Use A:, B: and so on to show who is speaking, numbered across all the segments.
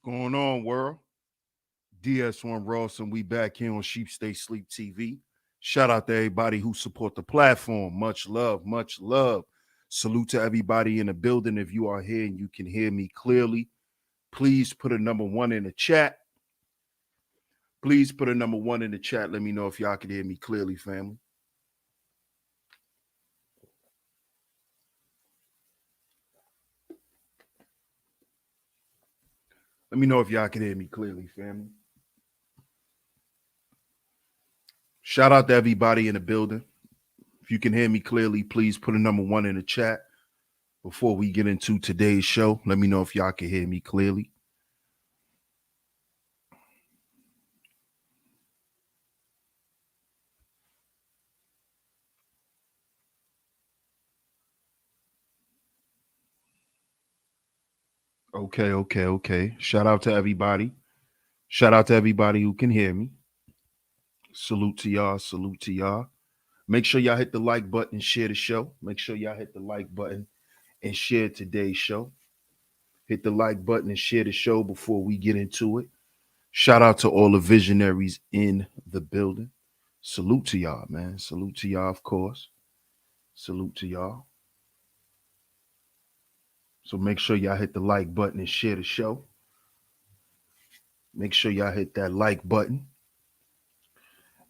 A: Going on, world? DS1 Ross, and we back here on Sheep Stay Sleep TV. Shout out to everybody who support the platform. Much love, much love. Salute to everybody in the building. If you are here and you can hear me clearly, please put a number one in the chat. Please put a number one in the chat. Let me know if y'all can hear me clearly, family. Let me know if y'all can hear me clearly, family. Shout out to everybody in the building. If you can hear me clearly, please put a number one in the chat. Before we get into today's show, let me know if y'all can hear me clearly. Okay. Shout out to everybody. Shout out to everybody who can hear me. Salute to y'all. Salute to y'all. Make sure y'all hit the like button and share the show. Make sure y'all hit the like button and share today's show. Hit the like button and share the show before we get into it. Shout out to all the visionaries in the building. Salute to y'all, man. Salute to y'all, of course. Salute to y'all. So make sure y'all hit the like button and share the show. Make sure y'all hit that like button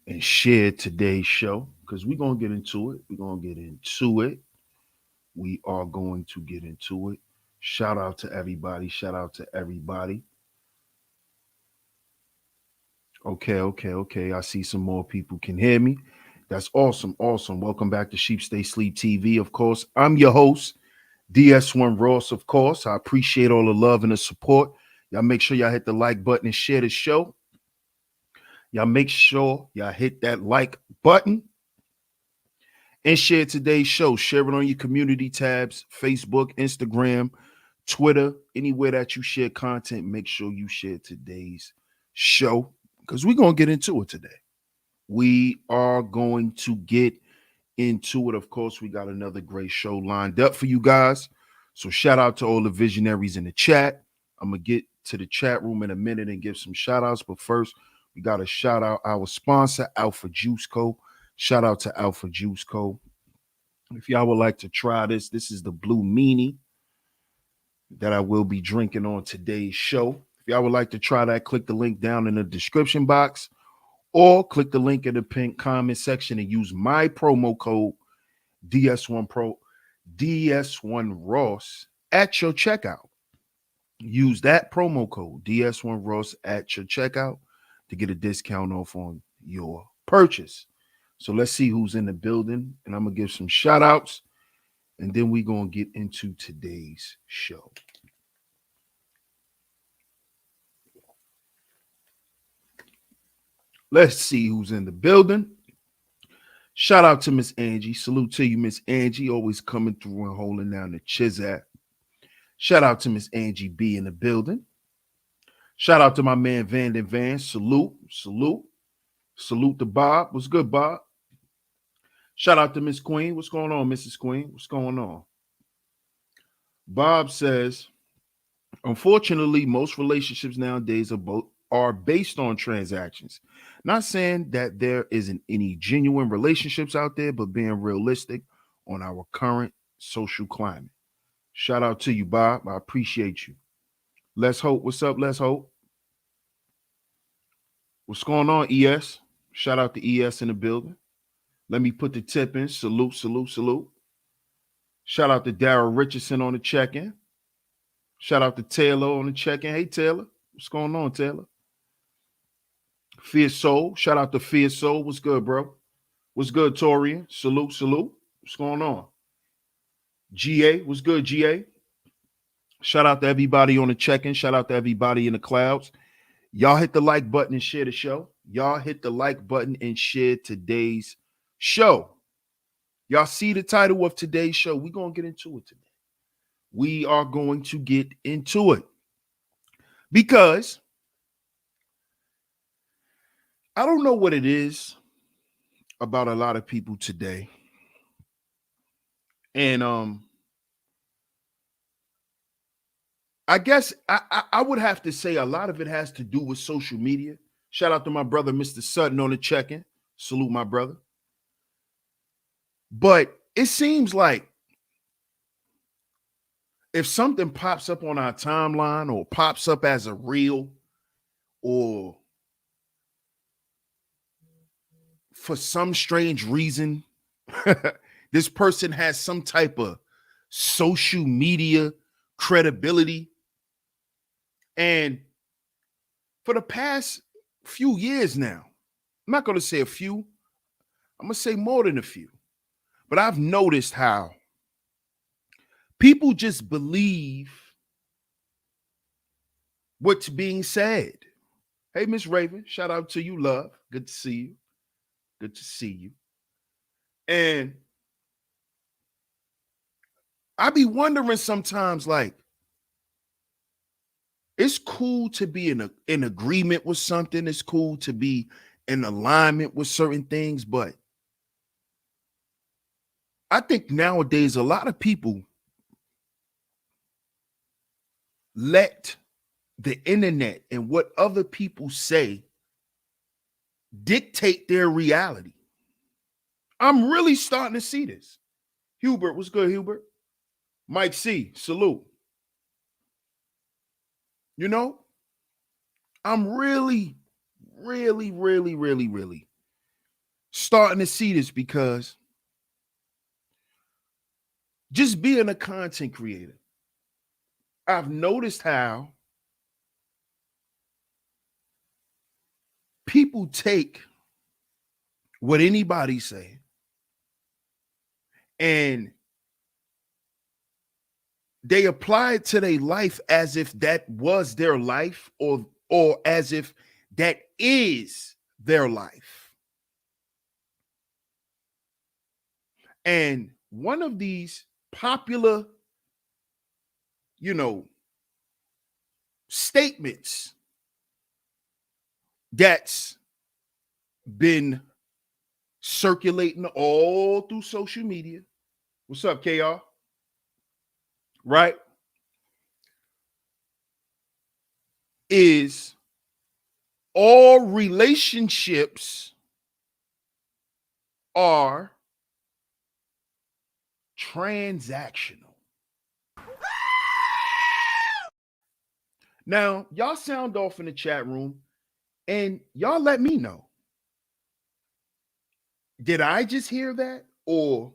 A: and share today's show because we're going to get into it. We're going to get into it. We are going to get into it. Shout out to everybody. Shout out to everybody. Okay. I see some more people can hear me. That's awesome. Welcome back to Sheep Stay Sleep TV. Of course, I'm your host, DS1 Ross, of course. I appreciate all the love and the support. Y'all make sure y'all hit the like button and share the show. Y'all make sure y'all hit that like button and share today's show. Share it on your community tabs, Facebook, Instagram, Twitter, anywhere that you share content. Make sure you share today's show because we're going to get into it today. We are going to get into it. Of course, we got another great show lined up for you guys. So shout out to all the visionaries in the chat. I'm going to get to the chat room in a minute and give some shout outs. But first, we got to shout out our sponsor, Alpha Juice Co. Shout out to Alpha Juice Co. If y'all would like to try this is the Blue Meanie that I will be drinking on today's show. If y'all would like to try that, click the link down in the description box or click the link in the pinned comment section and use my promo code DS1 Ross at your checkout. Use that promo code DS1 Ross at your checkout to get a discount off on your purchase. So let's see who's in the building, and I'm going to give some shout outs, and then we're going to get into today's show. Let's see who's in the building. Shout out to Miss Angie. Salute to you, Miss Angie, always coming through and holding down the Chizat. Shout out to Miss Angie B in the building. Shout out to my man Vanden Van. Salute to Bob. What's good, Bob? Shout out to Miss Queen. What's going on, Mrs. Queen? What's going on? Bob says, unfortunately, most relationships nowadays are based on transactions. Not saying that there isn't any genuine relationships out there, but being realistic on our current social climate. Shout out to you, Bob. I appreciate you. Let's Hope. What's up, Let's Hope? What's going on, ES? Shout out to ES in the building. Let me put the tip in. Salute. Shout out to Darryl Richardson on the check-in. Shout out to Taylor on the check-in. Hey, Taylor. What's going on, Taylor? Fierce Soul. Shout out to Fierce Soul. What's good, bro? What's good, Torian? Salute. What's going on? GA. What's good, GA? Shout out to everybody on the check-in. Shout out to everybody in the clouds. Y'all hit the like button and share the show. Y'all hit the like button and share today's show. Y'all see the title of today's show. We're going to get into it today. We are going to get into it because I don't know what it is about a lot of people today. And I guess I would have to say a lot of it has to do with social media. Shout out to my brother, Mr. Sutton, on the check-in. Salute my brother. But it seems like if something pops up on our timeline or pops up as a reel, or for some strange reason, this person has some type of social media credibility. And for the past few years now, I'm not going to say a few, I'm going to say more than a few, but I've noticed how people just believe what's being said. Hey, Miss Raven, shout out to you, love. Good to see you. Good to see you. And I be wondering sometimes, like, it's cool to be in agreement with something. It's cool to be in alignment with certain things. But I think nowadays a lot of people let the internet and what other people say dictate their reality. I'm really starting to see this. Hubert, what's good, Hubert? Mike C, salute. You know, I'm really starting to see this because just being a content creator, I've noticed how people take what anybody's saying and they apply it to their life as if that was their life, or as if that is their life. And one of these popular, statements that's been circulating all through social media. What's up, KR? Right? Is all relationships are transactional. Now, y'all sound off in the chat room and y'all let me know. Did I just hear that? Or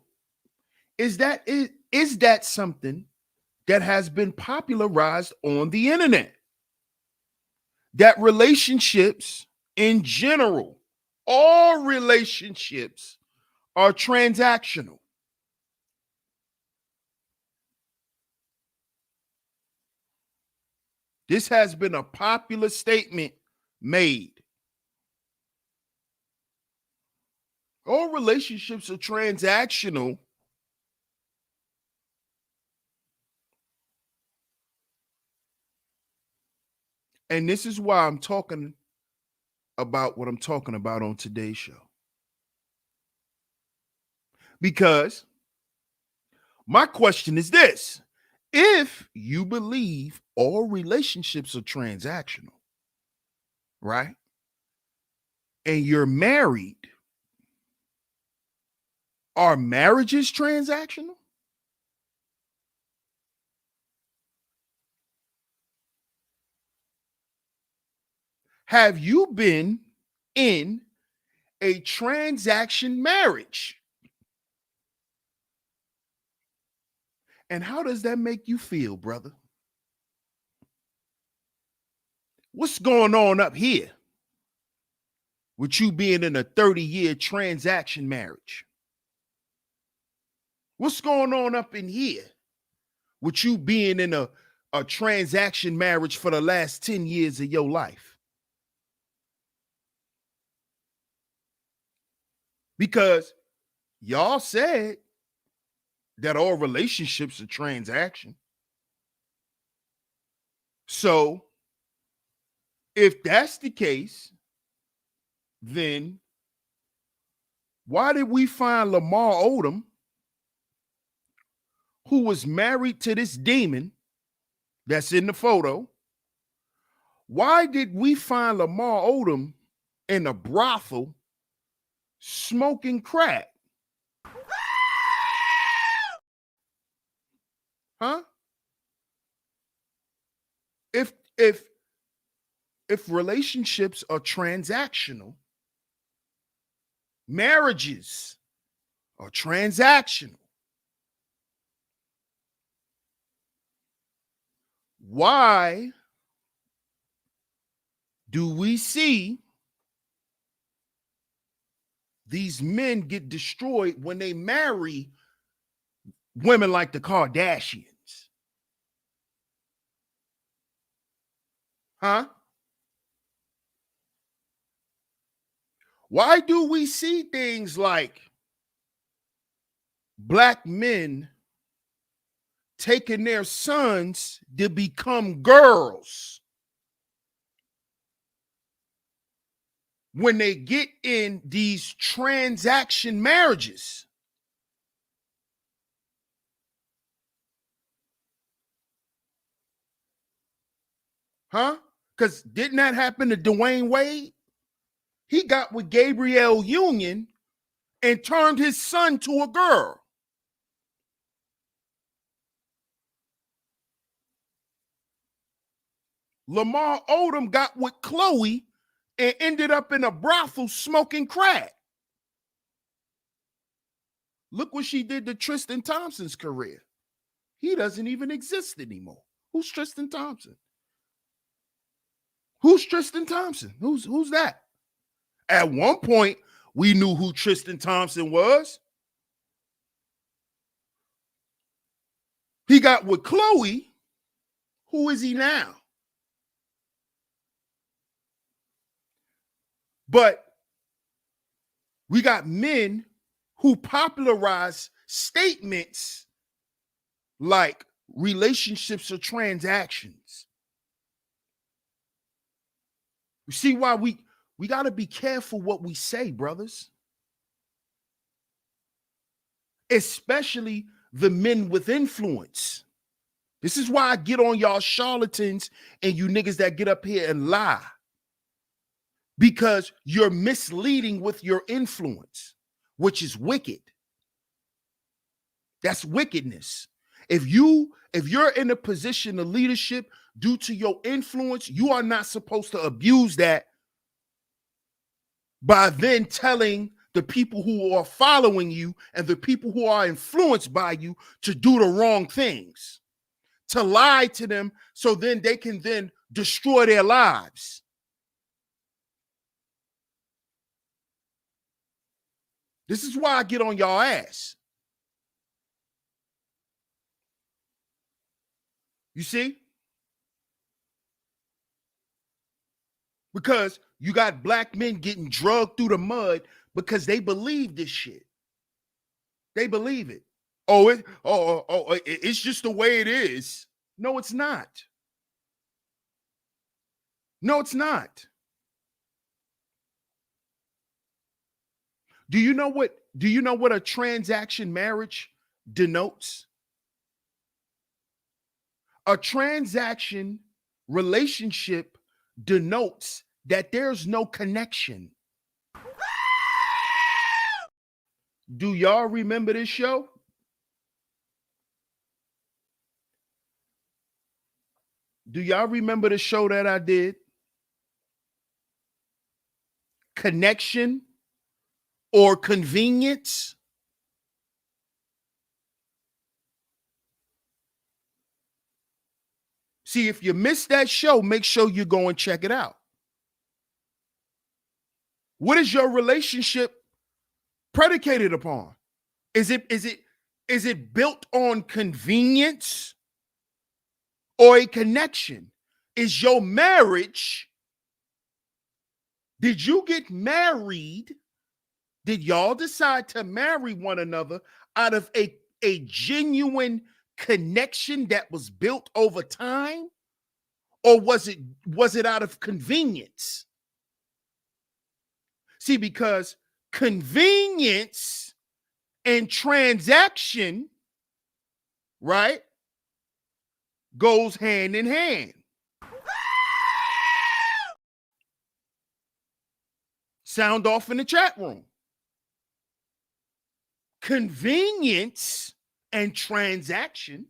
A: is that something that has been popularized on the internet? That relationships in general, all relationships are transactional. This has been a popular statement made. All relationships are transactional. And this is why I'm talking about what I'm talking about on today's show. Because my question is this: if you believe all relationships are transactional, right? And you're married, are marriages transactional? Have you been in a transaction marriage? And how does that make you feel, brother? What's going on up here with you being in a 30-year transaction marriage? What's going on up in here with you being in a transaction marriage for the last 10 years of your life? Because y'all said that all relationships are transaction. So if that's the case, then why did we find Lamar Odom, who was married to this demon, that's in the photo, why did we find Lamar Odom in a brothel smoking crack? Huh? If if if relationships are transactional, marriages are transactional, why do we see these men get destroyed when they marry women like the Kardashians? Huh? Why do we see things like black men taking their sons to become girls when they get in these transaction marriages? Huh? Because didn't that happen to Dwayne Wade? He got with Gabrielle Union and turned his son to a girl. Lamar Odom got with Chloe and ended up in a brothel smoking crack. Look what she did to Tristan Thompson's career. He doesn't even exist anymore. Who's Tristan Thompson? Who's Tristan Thompson? Who's that? At one point, we knew who Tristan Thompson was. He got with Chloe. Who is he now? But we got men who popularize statements like relationships are transactions. You see why we got to be careful what we say, brothers. Especially the men with influence. This is why I get on y'all charlatans and you niggas that get up here and lie. Because you're misleading with your influence, which is wicked. That's wickedness. If you're in a position of leadership due to your influence, you are not supposed to abuse that by then telling the people who are following you and the people who are influenced by you to do the wrong things, to lie to them so then they can then destroy their lives. This is why I get on y'all ass. You see? Because you got black men getting drugged through the mud because they believe this shit. They believe it. It's just the way it is. No, it's not. No, it's not. Do you know what a transaction marriage denotes? A transaction relationship denotes that there's no connection. Do y'all remember this show? Do y'all remember the show that I did? Connection or convenience? See, if you missed that show, make sure you go and check it out. What is your relationship predicated upon? Is it built on convenience or a connection? Is your marriage, did you get married? Did y'all decide to marry one another out of a genuine connection that was built over time? Or was it out of convenience? See, because convenience and transaction, right, goes hand in hand. Sound off in the chat room. Convenience and transaction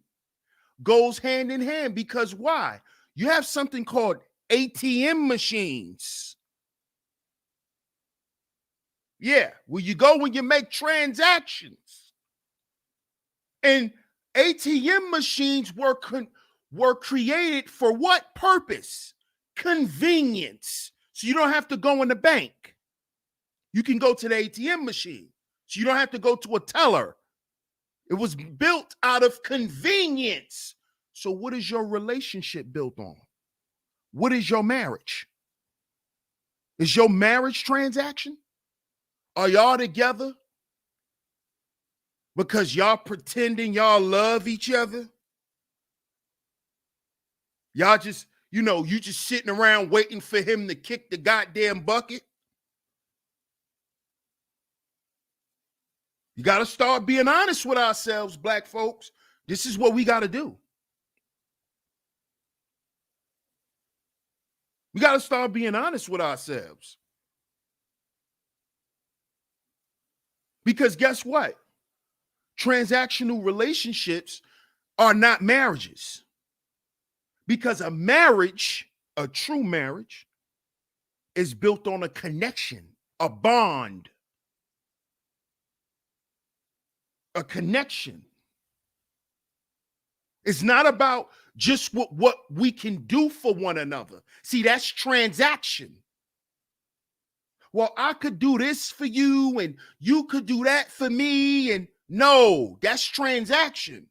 A: goes hand in hand because why? You have something called ATM machines. Yeah, where you go when you make transactions. And ATM machines were created for what purpose? Convenience. So you don't have to go in the bank. You can go to the ATM machine. So you don't have to go to a teller. It was built out of convenience. So what is your relationship built on? What is your marriage? Is your marriage transaction? Are y'all together because y'all pretending y'all love each other? Y'all just, you just sitting around waiting for him to kick the goddamn bucket? You got to start being honest with ourselves, black folks. This is what we got to do. We got to start being honest with ourselves. Because guess what? Transactional relationships are not marriages. Because a marriage, a true marriage, is built on a connection, a bond, a connection. It's not about just what we can do for one another. See, that's transaction. Well, I could do this for you and you could do that for me. And no, that's transaction.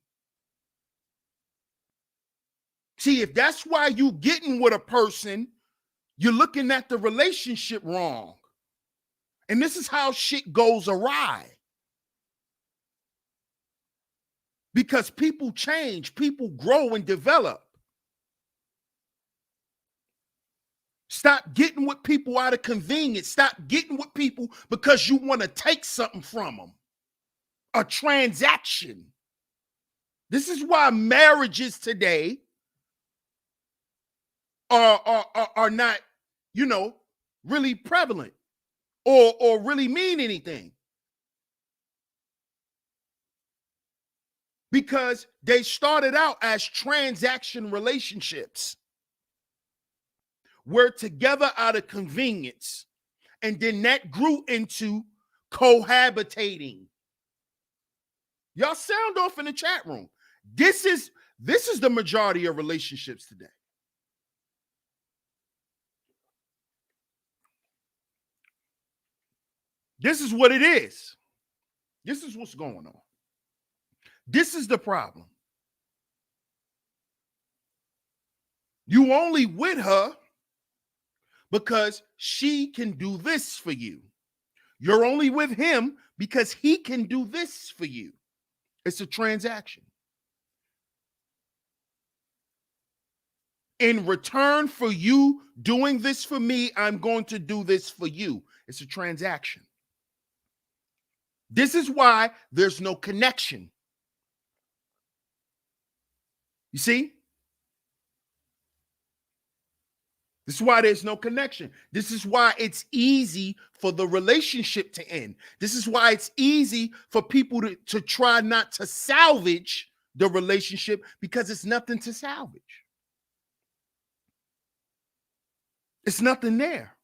A: See, if that's why you getting with a person, you're looking at the relationship wrong. And this is how shit goes awry. Because people change, people grow and develop. Stop getting with people out of convenience. Stop getting with people because you want to take something from them. A transaction. This is why marriages today are not, really prevalent or really mean anything. Because they started out as transaction relationships. We're together out of convenience. And then that grew into cohabitating. Y'all sound off in the chat room. This is the majority of relationships today. This is what it is. This is what's going on. This is the problem. You only with her because she can do this for you. You're only with him because he can do this for you. It's a transaction. In return for you doing this for me, I'm going to do this for you. It's a transaction. This is why there's no connection. You see? This is why there's no connection. This is why it's easy for the relationship to end. This is why it's easy for people to try not to salvage the relationship because it's nothing to salvage. It's nothing there.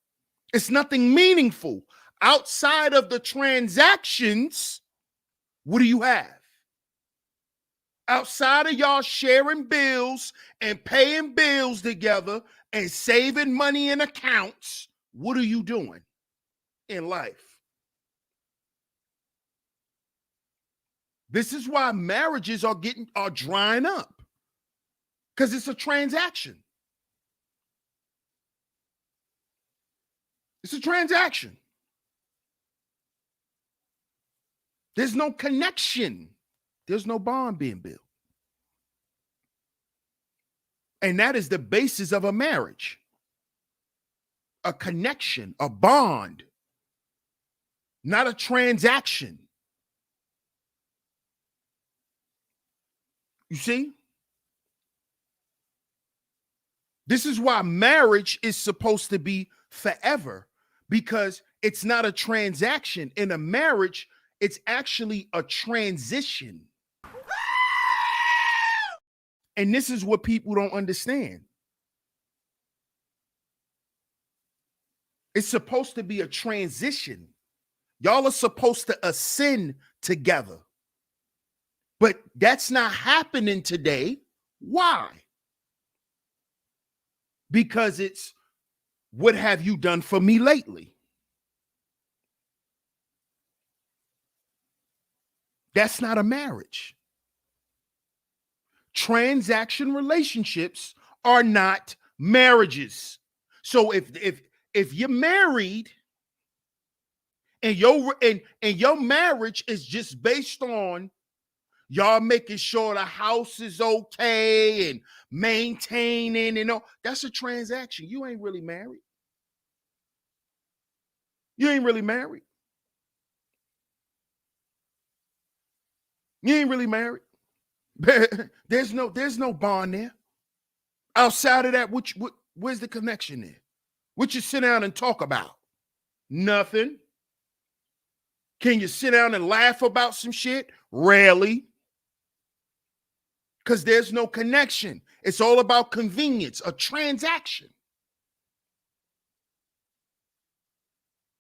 A: It's nothing meaningful. Outside of the transactions, what do you have? Outside of y'all sharing bills and paying bills together and saving money in accounts, what are you doing in life? This is why marriages are drying up, because it's a transaction. It's a transaction. There's no connection. There's no bond being built. And that is the basis of a marriage. A connection, a bond, not a transaction. You see? This is why marriage is supposed to be forever, because it's not a transaction. In a marriage, it's actually a transition. And this is what people don't understand. It's supposed to be a transition. Y'all are supposed to ascend together. But that's not happening today. Why? Because it's, what have you done for me lately? That's not a marriage. Transaction relationships are not marriages. So if you're married and your marriage is just based on y'all making sure the house is okay and maintaining and all, that's a transaction. You ain't really married. You ain't really married. You ain't really married. There's no bond there. Outside of that, where's the connection there? What you sit down and talk about? Nothing. Can you sit down and laugh about some shit? Rarely. Because there's no connection. It's all about convenience, a transaction.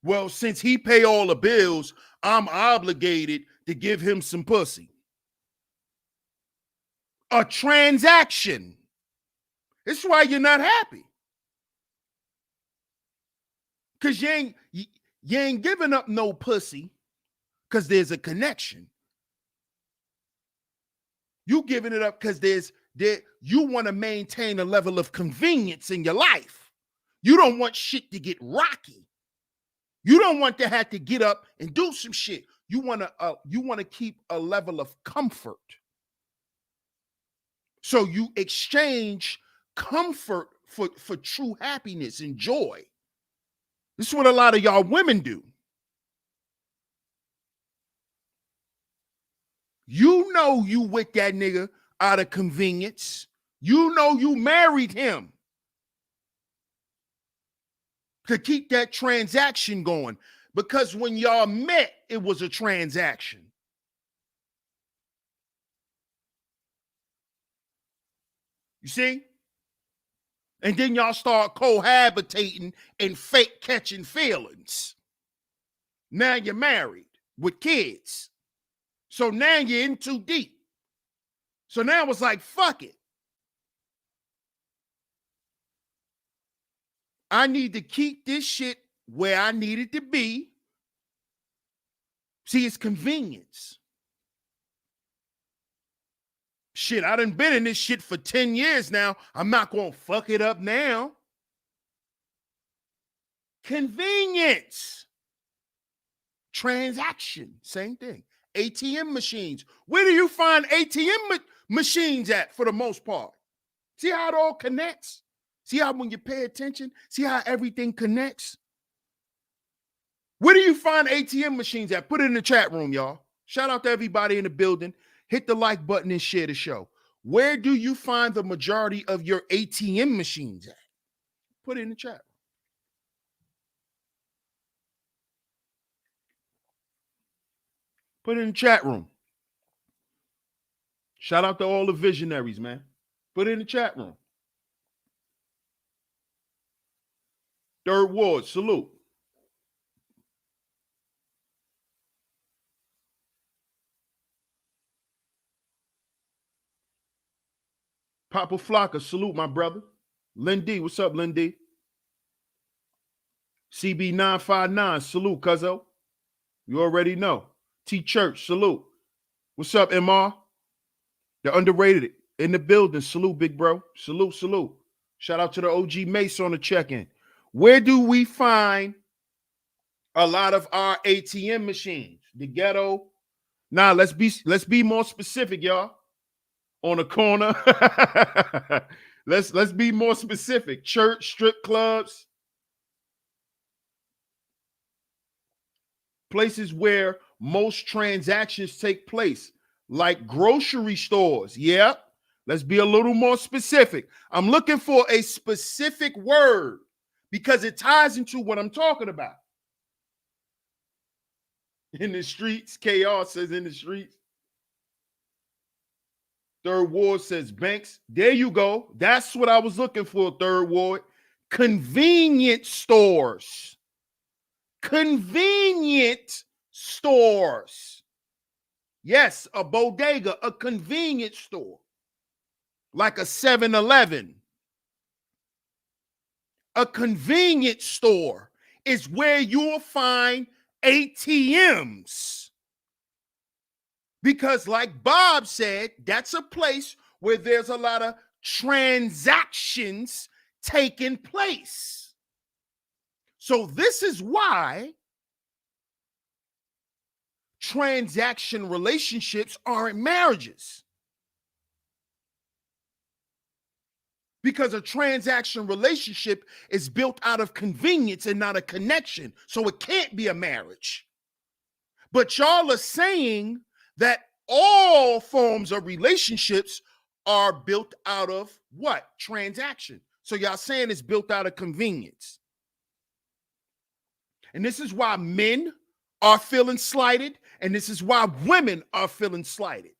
A: Well, since he pay all the bills, I'm obligated to give him some pussy. A transaction. That's why you're not happy. Because you ain't giving up no pussy because there's a connection. You giving it up because you want to maintain a level of convenience in your life. You don't want shit to get rocky. You don't want to have to get up and do some shit. You want to keep a level of comfort. So you exchange comfort for true happiness and joy. This is what a lot of y'all women do. You know you with that nigga out of convenience. You know you married him to keep that transaction going, because when y'all met, it was a transaction. You see? And then y'all start cohabitating and fake catching feelings. Now you're married with kids. So now you're in too deep. So now it's like, fuck it. I need to keep this shit where I need it to be. See, it's convenience. Shit, I done been in this shit for 10 years now. I'm not going to fuck it up now. Convenience. Transaction, same thing. ATM machines. Where do you find ATM machines at for the most part? See how it all connects? See how when you pay attention, see how everything connects? Where do you find ATM machines at? Put it in the chat room, y'all. Shout out to everybody in the building. Hit the like button and share the show. Where do you find the majority of your ATM machines at? Put it in the chat. Put it in the chat room. Shout out to all the visionaries, man. Put it in the chat room. Third Ward, salute. Papa Flocka, salute, my brother. Lindy, what's up, Lindy? CB959, salute, cuzzo. You already know. T Church, salute. What's up, MR? They're underrated in the building. Salute, big bro. Salute, salute. Shout out to the OG Mace on the check-in. Where do we find a lot of our ATM machines? The ghetto. Nah, let's be more specific, y'all. On the corner. Let's be more specific. Church, strip clubs. Places where most transactions take place, like grocery stores. Yep. Let's be a little more specific. I'm looking for a specific word because it ties into what I'm talking about. In the streets, chaos says in the streets. Third Ward says banks. There you go. That's what I was looking for, Third Ward. Convenience stores. Convenient stores. Yes, a bodega, a convenience store. Like a 7-Eleven. A convenience store is where you'll find ATMs. Because like Bob said, that's a place where there's a lot of transactions taking place. So this is why transaction relationships aren't marriages. Because a transaction relationship is built out of convenience and not a connection. So it can't be a marriage. But y'all are saying that all forms of relationships are built out of what? Transaction. So y'all saying it's built out of convenience. And this is why men are feeling slighted, and this is why women are feeling slighted.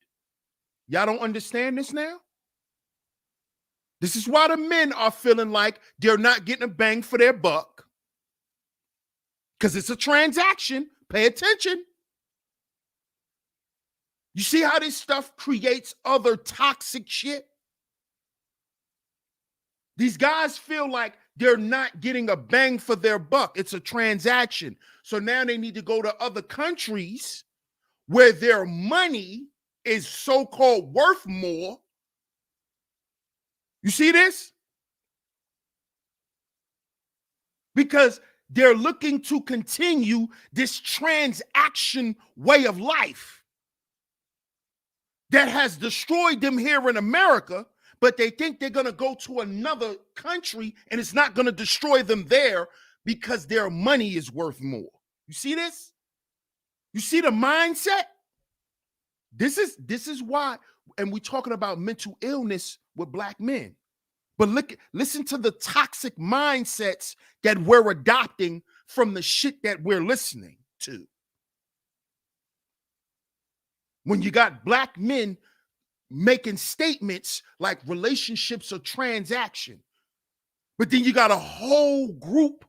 A: Y'all don't understand this now? This is why the men are feeling like they're not getting a bang for their buck. Because it's a transaction. Pay attention. You see how this stuff creates other toxic shit? These guys feel like they're not getting a bang for their buck. It's a transaction. So now they need to go to other countries where their money is so-called worth more. You see this? Because they're looking to continue this transaction way of life that has destroyed them here in America, but they think they're going to go to another country and it's not going to destroy them there because their money is worth more. You see this? You see the mindset? This is why, and we're talking about mental illness with black men. But listen to the toxic mindsets that we're adopting from the shit that we're listening to. When you got black men making statements like relationships are transaction, but then you got a whole group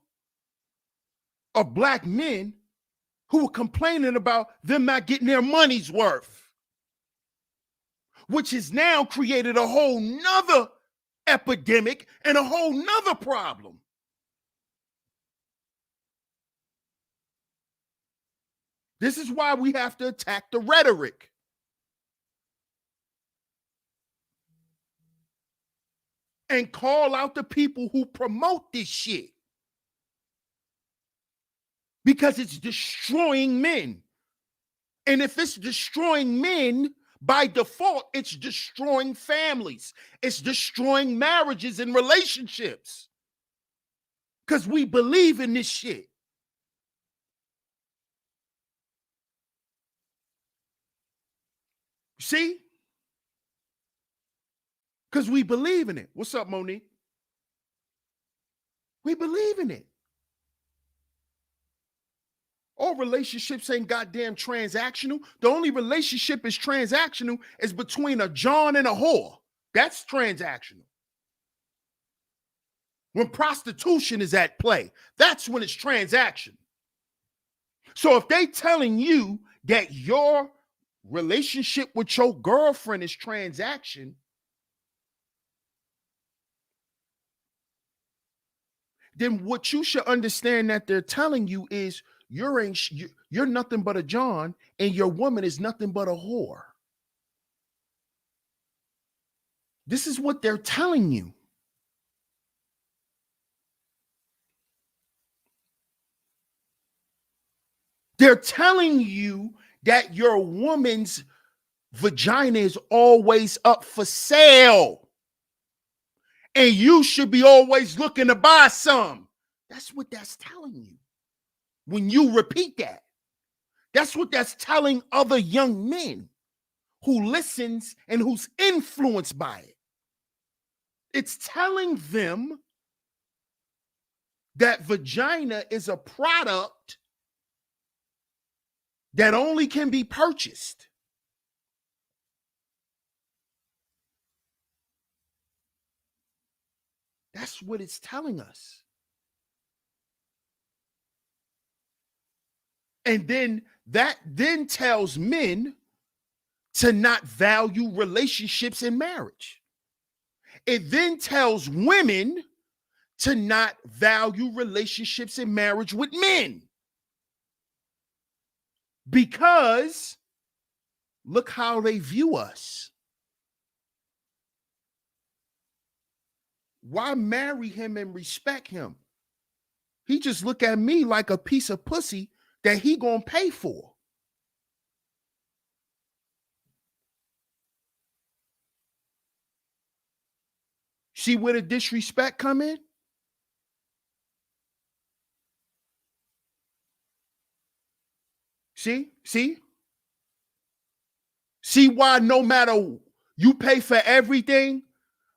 A: of black men who are complaining about them not getting their money's worth, which has now created a whole nother epidemic and a whole nother problem. This is why we have to attack the rhetoric. And call out the people who promote this shit. Because it's destroying men. And if it's destroying men, by default, it's destroying families. It's destroying marriages and relationships. Because we believe in this shit. See? Because we believe in it. What's up, Monique? We believe in it. All relationships ain't goddamn transactional. The only relationship is transactional is between a John and a whore. That's transactional. When prostitution is at play, that's when it's transaction. So if they telling you that your relationship with your girlfriend is transaction, then what you should understand that they're telling you is you're nothing but a John and your woman is nothing but a whore. This is what they're telling you. They're telling you that your woman's vagina is always up for sale. And you should be always looking to buy some. That's what that's telling you. When you repeat that, that's what that's telling other young men who listens and who's influenced by it. It's telling them that vagina is a product that only can be purchased. That's what it's telling us. And then that then tells men to not value relationships in marriage. It then tells women to not value relationships in marriage with men. Because look how they view us. Why marry him and respect him? He just look at me like a piece of pussy that he gonna pay for. See where the disrespect come in? See why no matter you pay for everything,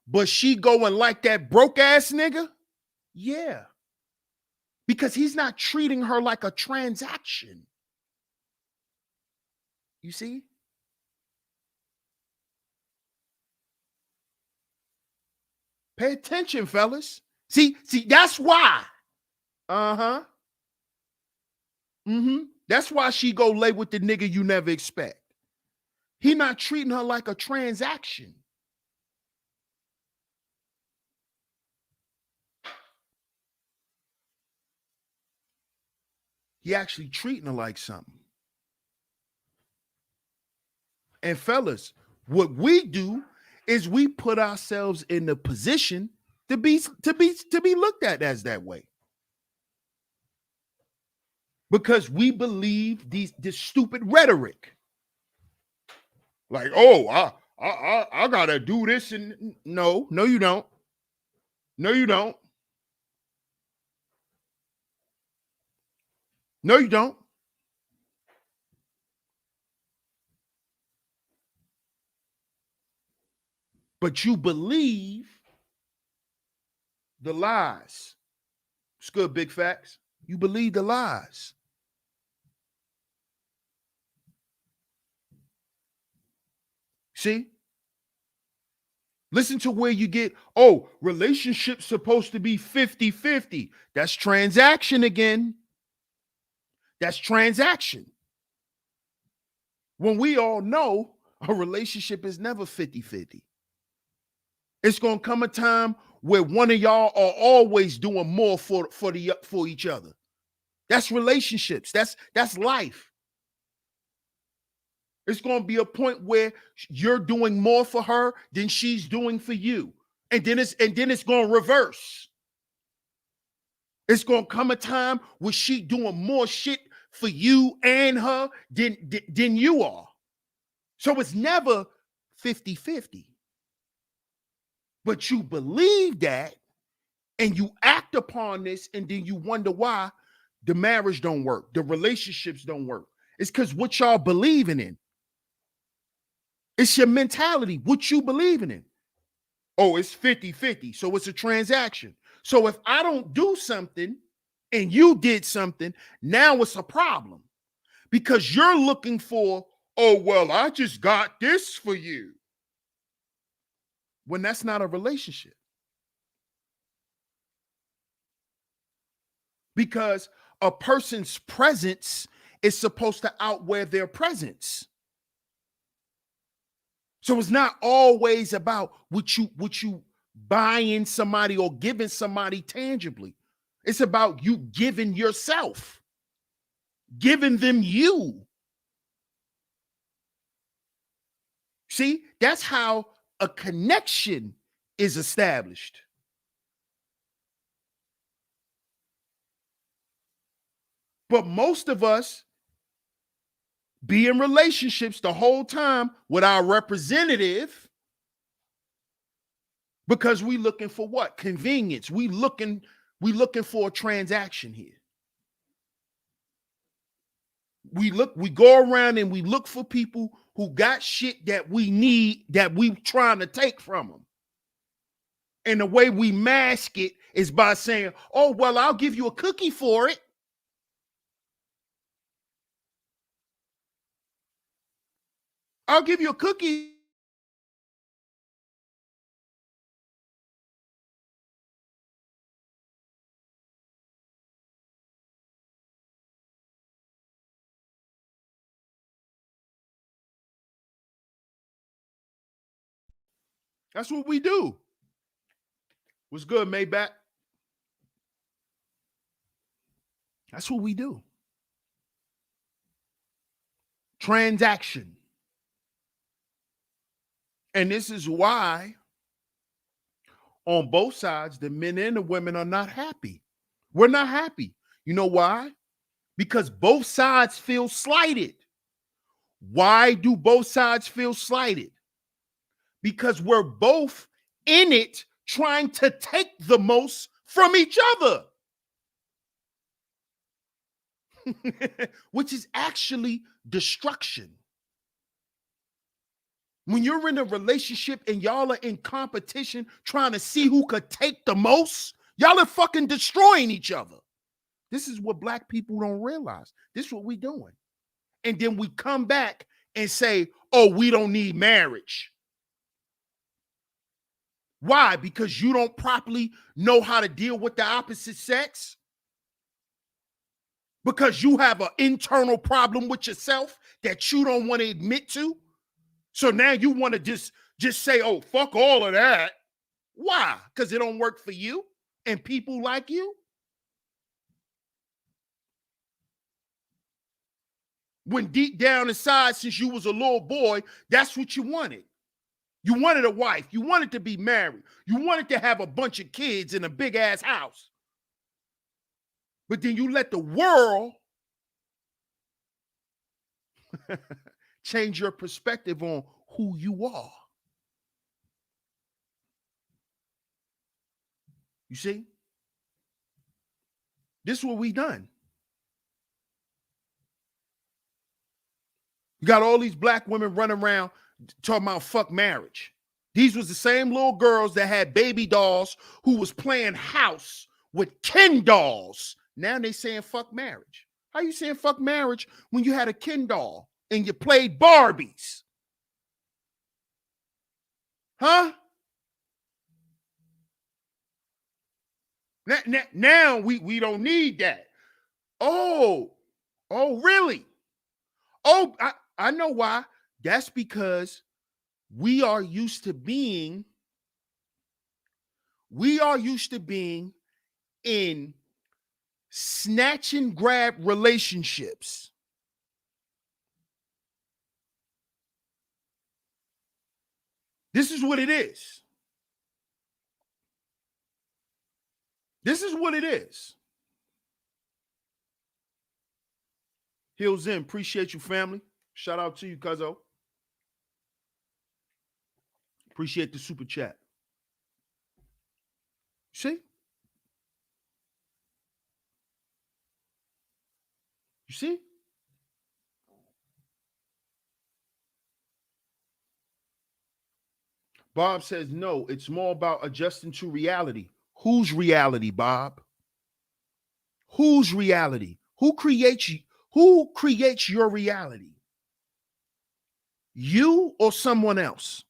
A: but she going like that broke ass nigga? Yeah. Because he's not treating her like a transaction. You see? Pay attention, fellas. See, that's why. Uh-huh. That's why she go lay with the nigga you never expect. He not treating her like a transaction. He actually treating her like something. And fellas, what we do is we put ourselves in the position to be looked at as that way. Because we believe this stupid rhetoric. Like, oh, I gotta do this, and no, you don't. No, you don't. No, you don't. But you believe the lies. It's good, big facts. You believe the lies. See? Listen to where you get, oh, relationship's supposed to be 50-50. That's transaction again. That's transaction. When we all know a relationship is never 50-50. It's going to come a time where one of y'all are always doing more for each other. That's relationships. That's life. It's going to be a point where you're doing more for her than she's doing for you. And then it's going to reverse. It's going to come a time where she doing more shit for you and her than you are. So it's never 50-50. But you believe that and you act upon this, and then you wonder why the marriage don't work, the relationships don't work. It's because what y'all believing in. It's your mentality, what you believing in. Oh, it's 50-50, so it's a transaction. So if I don't do something and you did something, now it's a problem. Because you're looking for, oh, well, I just got this for you. When that's not a relationship. Because a person's presence is supposed to outweigh their presence. So it's not always about what you buying somebody or giving somebody tangibly. It's about you giving yourself, giving them you. See, that's how a connection is established. But most of us be in relationships the whole time with our representative because we looking for what? Convenience. We looking for a transaction here. We go around and we look for people who got shit that we need that we trying to take from them. And the way we mask it is by saying, oh, well, I'll give you a cookie for it. I'll give you a cookie. That's what we do. What's good, Maybach? That's what we do. Transaction. And this is why on both sides, the men and the women are not happy. We're not happy. You know why? Because both sides feel slighted. Why do both sides feel slighted? Because we're both in it trying to take the most from each other. Which is actually destruction. When you're in a relationship and y'all are in competition trying to see who could take the most, y'all are fucking destroying each other. This is what black people don't realize. This is what we're doing. And then we come back and say, oh, we don't need marriage. Why? Because you don't properly know how to deal with the opposite sex? Because you have an internal problem with yourself that you don't want to admit to? So now you want to just say, oh, fuck all of that. Why? Because it don't work for you and people like you? When deep down inside, since you was a little boy, that's what you wanted. You wanted a wife. You wanted to be married. You wanted to have a bunch of kids in a big ass house. But then you let the world change your perspective on who you are. You see? This is what we done. You got all these black women running around talking about fuck marriage. These was the same little girls that had baby dolls who was playing house with Ken dolls. Now they saying fuck marriage. How you saying fuck marriage when you had a Ken doll and you played Barbies? Huh? Now we don't need that. Oh, really? Oh, I know why. That's because we are used to being in snatch and grab relationships. This is what it is. This is what it is. Hills in, appreciate you, family. Shout out to you, cuzzo. Appreciate the super chat. See? You see? Bob says, no, it's more about adjusting to reality. Whose reality, Bob? Whose reality? Who creates your reality? You or someone else?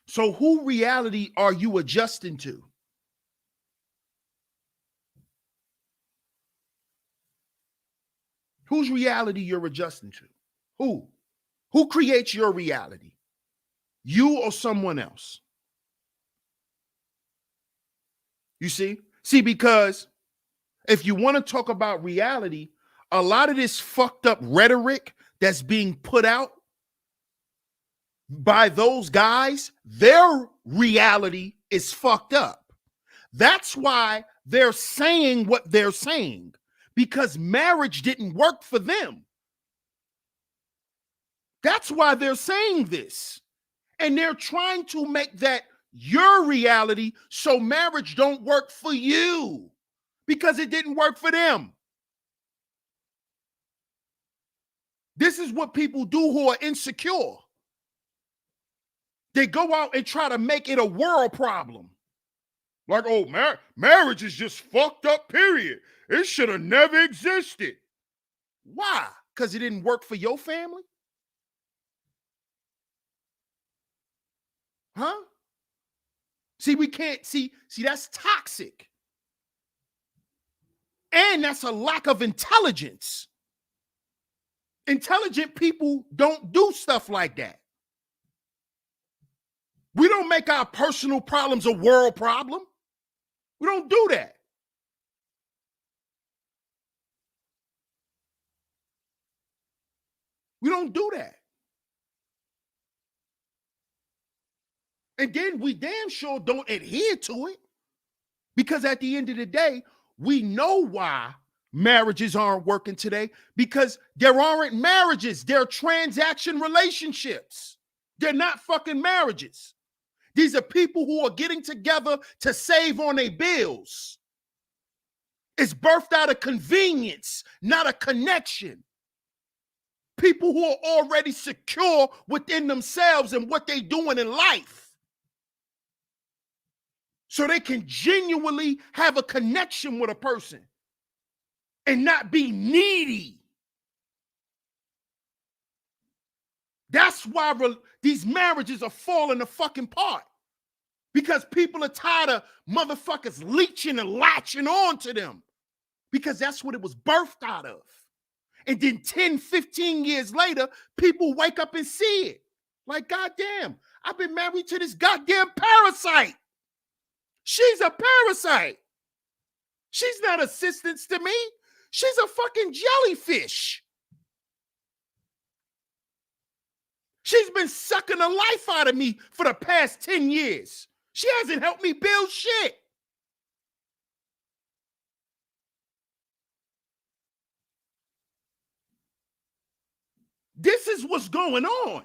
A: So who reality are you adjusting to? Whose reality you're adjusting to? Who? Who creates your reality? You or someone else? You see? See, because if you want to talk about reality, a lot of this fucked up rhetoric that's being put out by those guys, their reality is fucked up. That's why they're saying what they're saying, because marriage didn't work for them. That's why they're saying this. And they're trying to make that your reality so marriage don't work for you because it didn't work for them. This is what people do who are insecure. They go out and try to make it a world problem. Like, oh, marriage is just fucked up, period. It should have never existed. Why? Because it didn't work for your family? Huh? See, we can't see, that's toxic. And that's a lack of intelligence. Intelligent people don't do stuff like that. We don't make our personal problems a world problem. We don't do that. We don't do that. And then we damn sure don't adhere to it. Because at the end of the day, we know why marriages aren't working today, because there aren't marriages. They're transaction relationships. They're not fucking marriages. These are people who are getting together to save on their bills. It's birthed out of convenience, not a connection. People who are already secure within themselves and what they're doing in life, so they can genuinely have a connection with a person and not be needy. That's why these marriages are falling the fucking apart. Because people are tired of motherfuckers leeching and latching on to them. Because that's what it was birthed out of. And then 10, 15 years later, people wake up and see it. Like, goddamn, I've been married to this goddamn parasite. She's a parasite. She's not assistance to me. She's a fucking jellyfish. She's been sucking the life out of me for the past 10 years. She hasn't helped me build shit. This is what's going on.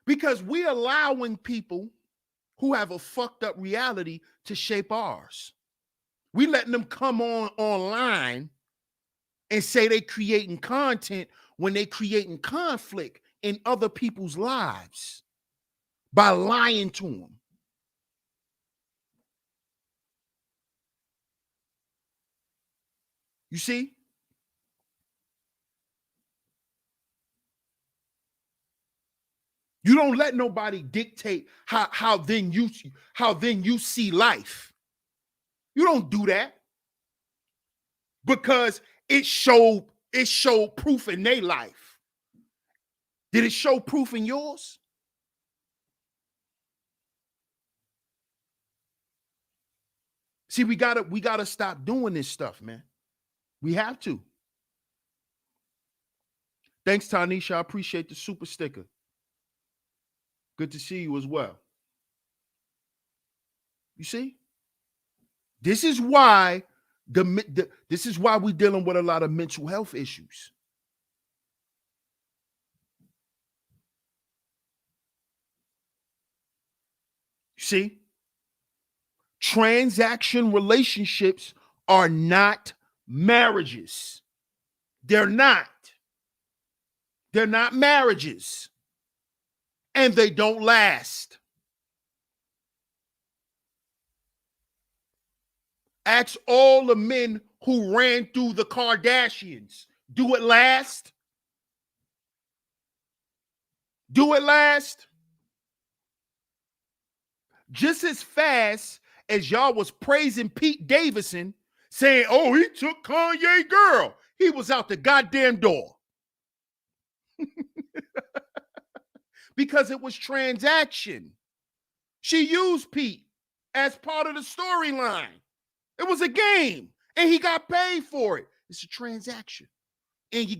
A: Because we're allowing people who have a fucked up reality to shape ours. We letting them come online and say they creating content when they creating conflict in other people's lives by lying to them. You see? You don't let nobody dictate how then you see life. You don't do that. Because it showed proof in their life. Did it show proof in yours? See, we gotta stop doing this stuff, man. We have to. Thanks, Tanisha. I appreciate the super sticker. Good to see you as well. You see? This is why this is why we're dealing with a lot of mental health issues. You see? Transaction relationships are not marriages. They're not. They're not marriages. And they don't last. Ask all the men who ran through the Kardashians. Do it last? Do it last? Just as fast as y'all was praising Pete Davidson, saying, oh, he took Kanye girl, he was out the goddamn door. Because it was transaction. She used Pete as part of the storyline. It was a game, and he got paid for it. It's a transaction, and you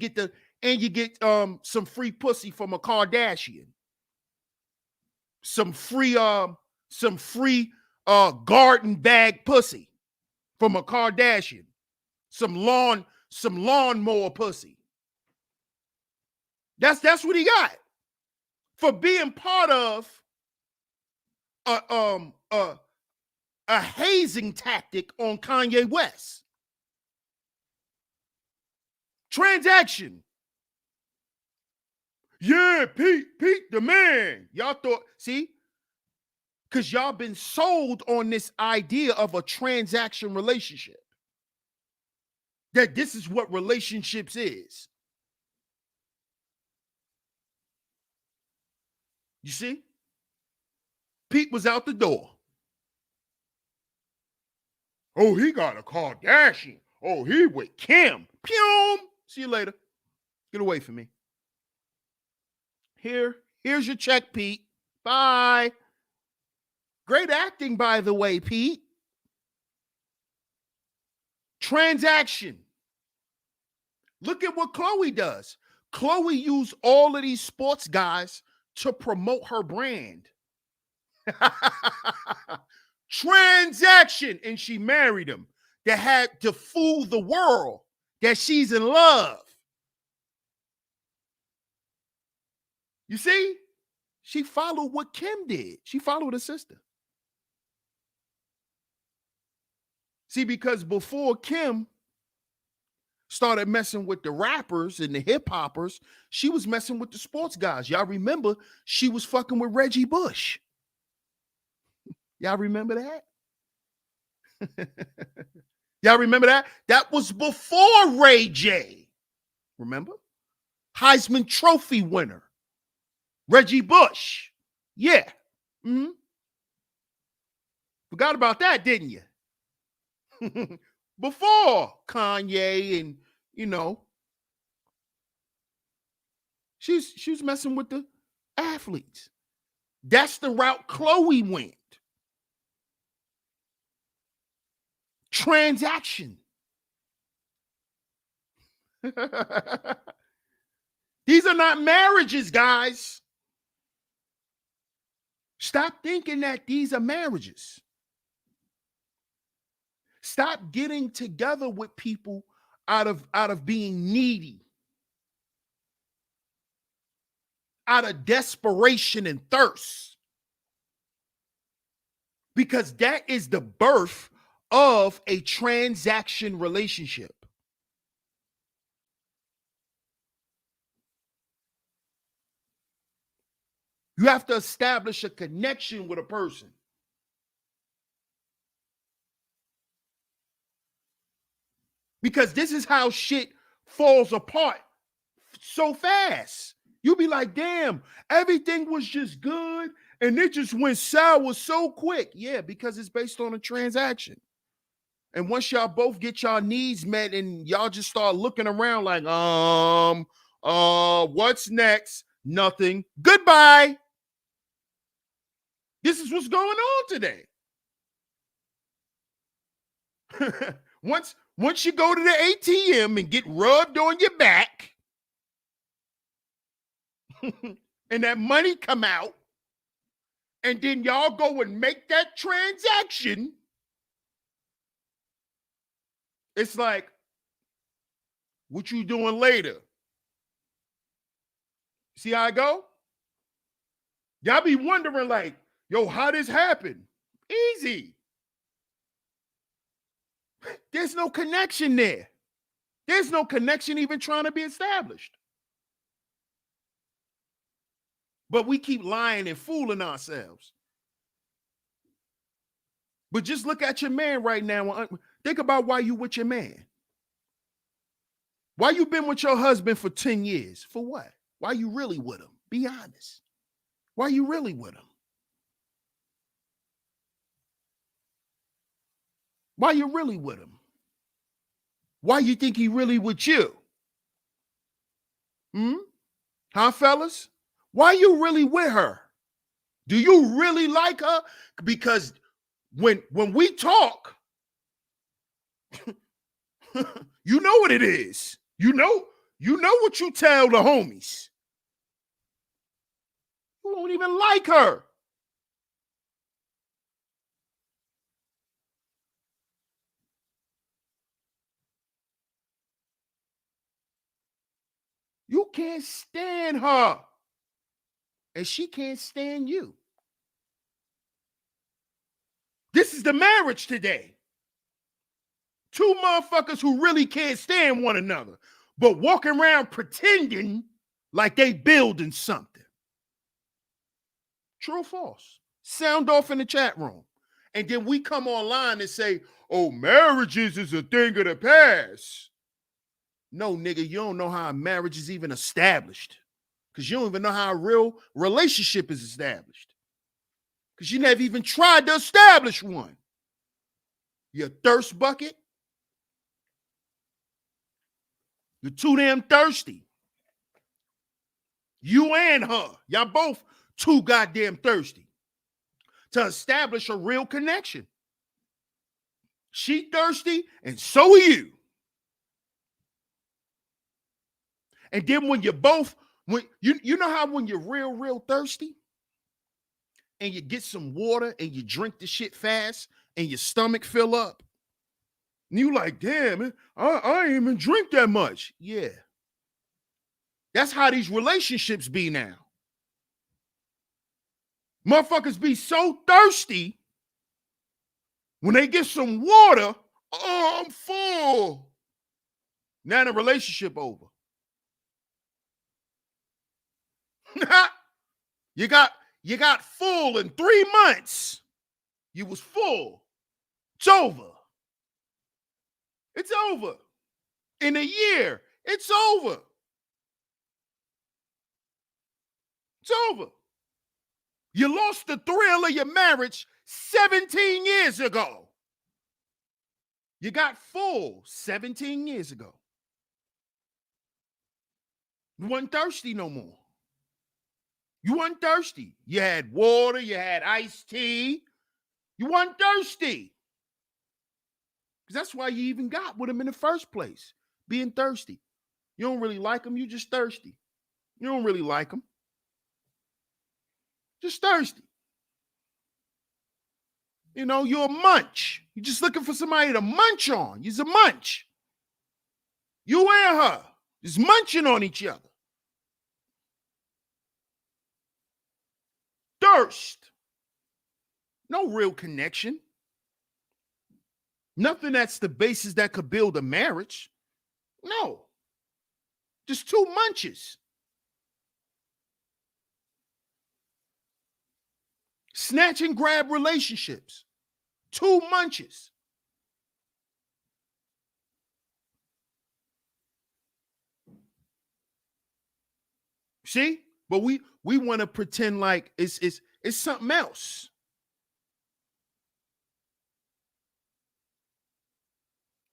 A: get some free pussy from a Kardashian, some free garden bag pussy from a Kardashian, some lawnmower pussy. That's what he got for being part of a hazing tactic on Kanye West. Transaction. Yeah, Pete, the man. Y'all thought, see? Because y'all been sold on this idea of a transaction relationship. That this is what relationships is. You see? Pete was out the door. Oh, he got a Kardashian. Oh, he with Kim. Pew! See you later. Get away from me. Here's your check, Pete. Bye. Great acting, by the way, Pete. Transaction. Look at what Chloe does. Chloe used all of these sports guys to promote her brand. Transaction. And she married him. That had to fool the world that she's in love. You see? She followed what Kim did. She followed her sister. See, because before Kim started messing with the rappers and the hip hoppers, she was messing with the sports guys. Y'all remember she was fucking with Reggie Bush. Y'all remember that? Y'all remember that? That was before Ray J. Remember? Heisman Trophy winner. Reggie Bush. Yeah. Mm-hmm. Forgot about that, didn't you? Before Kanye and, you know, she was messing with the athletes. That's the route Chloe went. Transaction. These are not marriages, guys. Stop thinking that these are marriages. Stop getting together with people out of being needy, out of desperation and thirst, because that is the birth of a transaction relationship. You have to establish a connection with a person. Because this is how shit falls apart so fast. You'll be like, damn, everything was just good and it just went sour so quick. Yeah, because it's based on a transaction. And once y'all both get y'all needs met and y'all just start looking around like, what's next? Nothing. Goodbye. This is what's going on today. Once you go to the ATM and get rubbed on your back and that money come out, and then y'all go and make that transaction, it's like, what you doing later? See how I go? Y'all be wondering like, yo, how this happen? Easy. There's no connection there. There's no connection even trying to be established. But we keep lying and fooling ourselves. But just look at your man right now. Think about why you with your man. Why you been with your husband for 10 years? For what? Why you really with him? Be honest. Why you really with him? Why you really with him? Why you think he really with you? Huh, fellas? Why you really with her? Do you really like her? Because when we talk, you know what it is. You know what you tell the homies. You won't even like her. You can't stand her. And she can't stand you. This is the marriage today. Two motherfuckers who really can't stand one another. but walking around pretending like they building something. True or false? Sound off in the chat room. And then we come online and say, oh, marriages is a thing of the past. No, nigga, you don't know how a marriage is even established. Because you don't even know how a real relationship is established. Because you never even tried to establish one. You thirst bucket. You're too damn thirsty. You and her. Y'all both too goddamn thirsty to establish a real connection. She thirsty, and so are you. And then when you're both, when you know how when you're real thirsty, and you get some water and you drink the shit fast, and your stomach fill up, and you like, damn, man, I ain't even drink that much. Yeah. That's how these relationships be now. Motherfuckers be so thirsty when they get some water. Oh, I'm full. Now the relationship over. You got full in 3 months. You was full. It's over. It's over. In a year, it's over. It's over. You lost the thrill of your marriage 17 years ago. You got full 17 years ago. You wasn't thirsty no more. You weren't thirsty. You had water, you had iced tea. You weren't thirsty. Because that's why you even got with him in the first place, being thirsty. You don't really like him, you just thirsty. You don't really like him. Just thirsty. You know, you're a munch. You're just looking for somebody to munch on. You're a munch. You and her just munching on each other. Thirst. No real connection. Nothing that's the basis that could build a marriage. No. Just two munches. Snatch and grab relationships. Two munches. See? But we want to pretend like it's something else.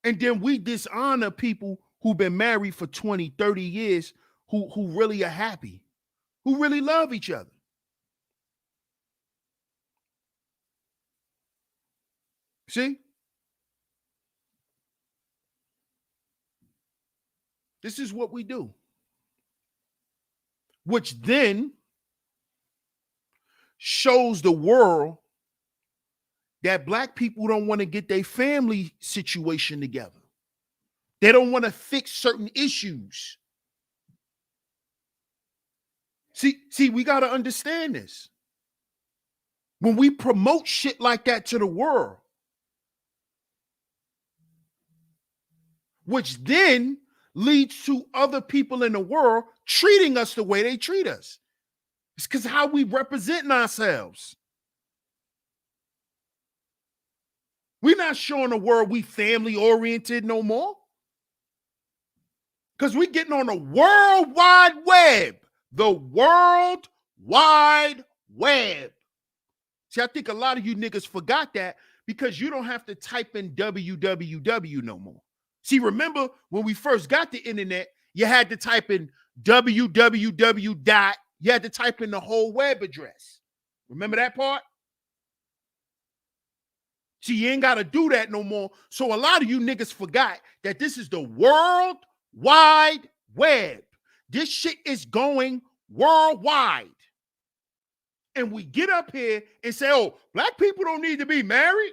A: And then we dishonor people who've been married for 20, 30 years who really are happy, who really love each other. See? This is what we do. Which then shows the world that black people don't want to get their family situation together. They don't want to fix certain issues. See, we got to understand this. When we promote shit like that to the world, which then leads to other people in the world treating us the way they treat us. It's because how we represent ourselves. We're not showing the world we family oriented no more. Because we're getting on the World Wide Web. The World Wide Web. See, I think a lot of you niggas forgot that because you don't have to type in www no more. See, remember when we first got the internet, you had to type in www. You had to type in the whole web address. Remember that part? See, you ain't got to do that no more. So a lot of you niggas forgot that this is the World Wide Web. This shit is going worldwide. And we get up here and say, oh, black people don't need to be married.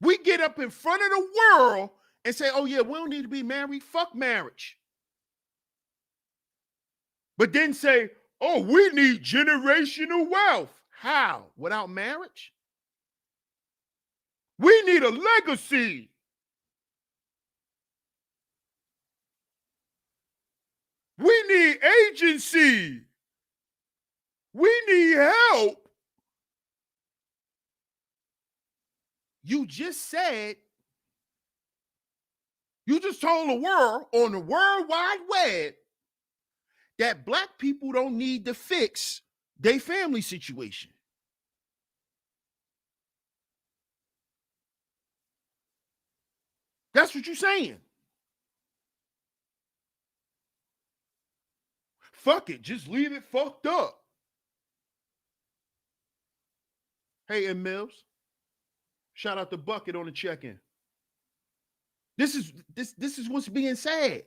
A: We get up in front of the world and say, oh, yeah, we don't need to be married. Fuck marriage. But then say, oh, we need generational wealth. How? Without marriage? We need a legacy. We need agency. We need help. You just said, you just told the world on the World Wide Web that black people don't need to fix their family situation. That's what you're saying. Fuck it, just leave it fucked up. Hey, M. Mills, shout out to Bucket on the check-in. This is what's being said.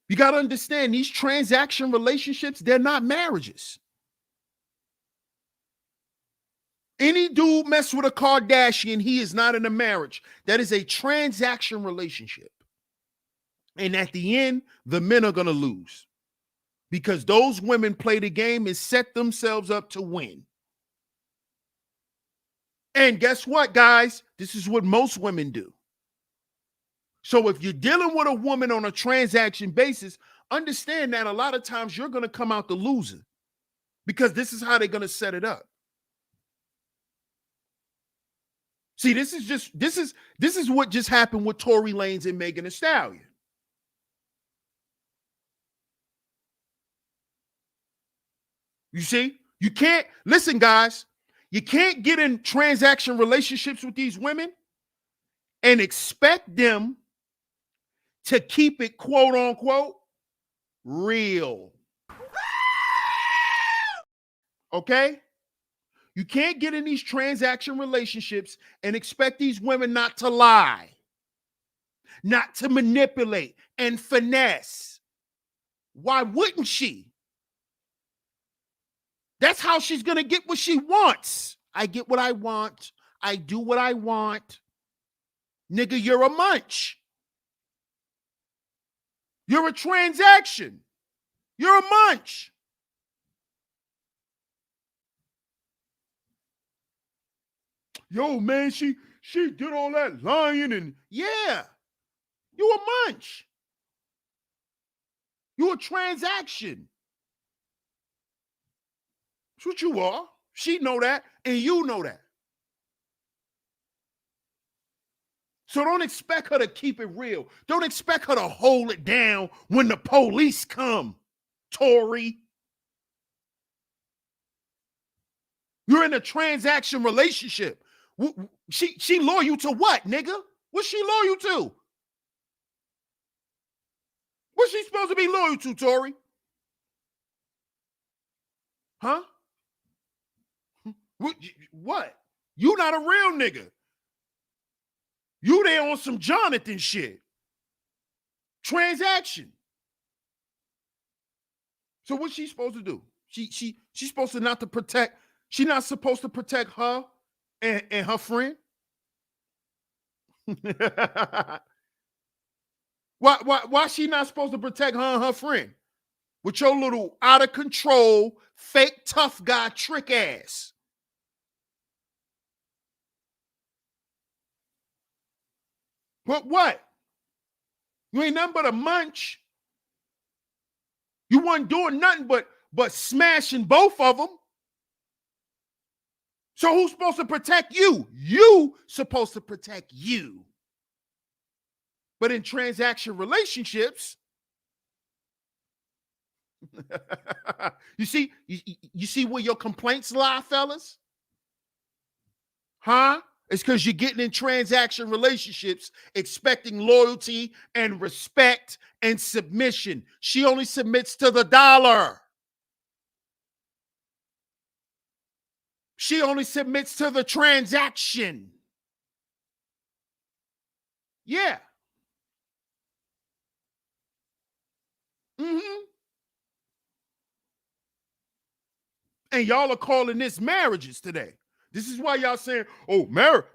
A: You got to understand, these transaction relationships, they're not marriages. Any dude mess with a Kardashian, he is not in a marriage. That is a transaction relationship. And at the end, the men are going to lose because those women play the game and set themselves up to win. And guess what, guys? This is what most women do. So if you're dealing with a woman on a transaction basis, understand that a lot of times you're going to come out the loser because this is how they're going to set it up. See, this is what just happened with Tory Lanez and Megan Thee Stallion. You see, you can't listen, guys. You can't get in transaction relationships with these women and expect them to keep it quote unquote real. Okay? You can't get in these transaction relationships and expect these women not to lie, not to manipulate and finesse. Why wouldn't she? That's how she's going to get what she wants. I get what I want. I do what I want. Nigga, you're a munch. You're a transaction. You're a munch. Yo, man, she did all that lying and yeah, you a munch. You a transaction. That's what you are. She know that, and you know that. So don't expect her to keep it real. Don't expect her to hold it down when the police come, Tory. You're in a transaction relationship. She loyal to what, nigga? What's she loyal to? What's she supposed to be loyal to, Tory? Huh? What? You not a real nigga. You there on some Jonathan shit. Transaction. So what's she supposed to do? She's supposed to not to protect. She's not supposed to protect her and her friend. Why she not supposed to protect her and her friend? With your little out of control, fake tough guy trick ass. What? You ain't nothing but a munch. You wasn't doing nothing but smashing both of them. So who's supposed to protect you? You supposed to protect you. But in transaction relationships, you see where your complaints lie, fellas? Huh? It's because you're getting in transaction relationships expecting loyalty and respect and submission. She only submits to the dollar. She only submits to the transaction. Yeah. Mm-hmm. And y'all are calling this marriages today. This is why y'all saying, oh,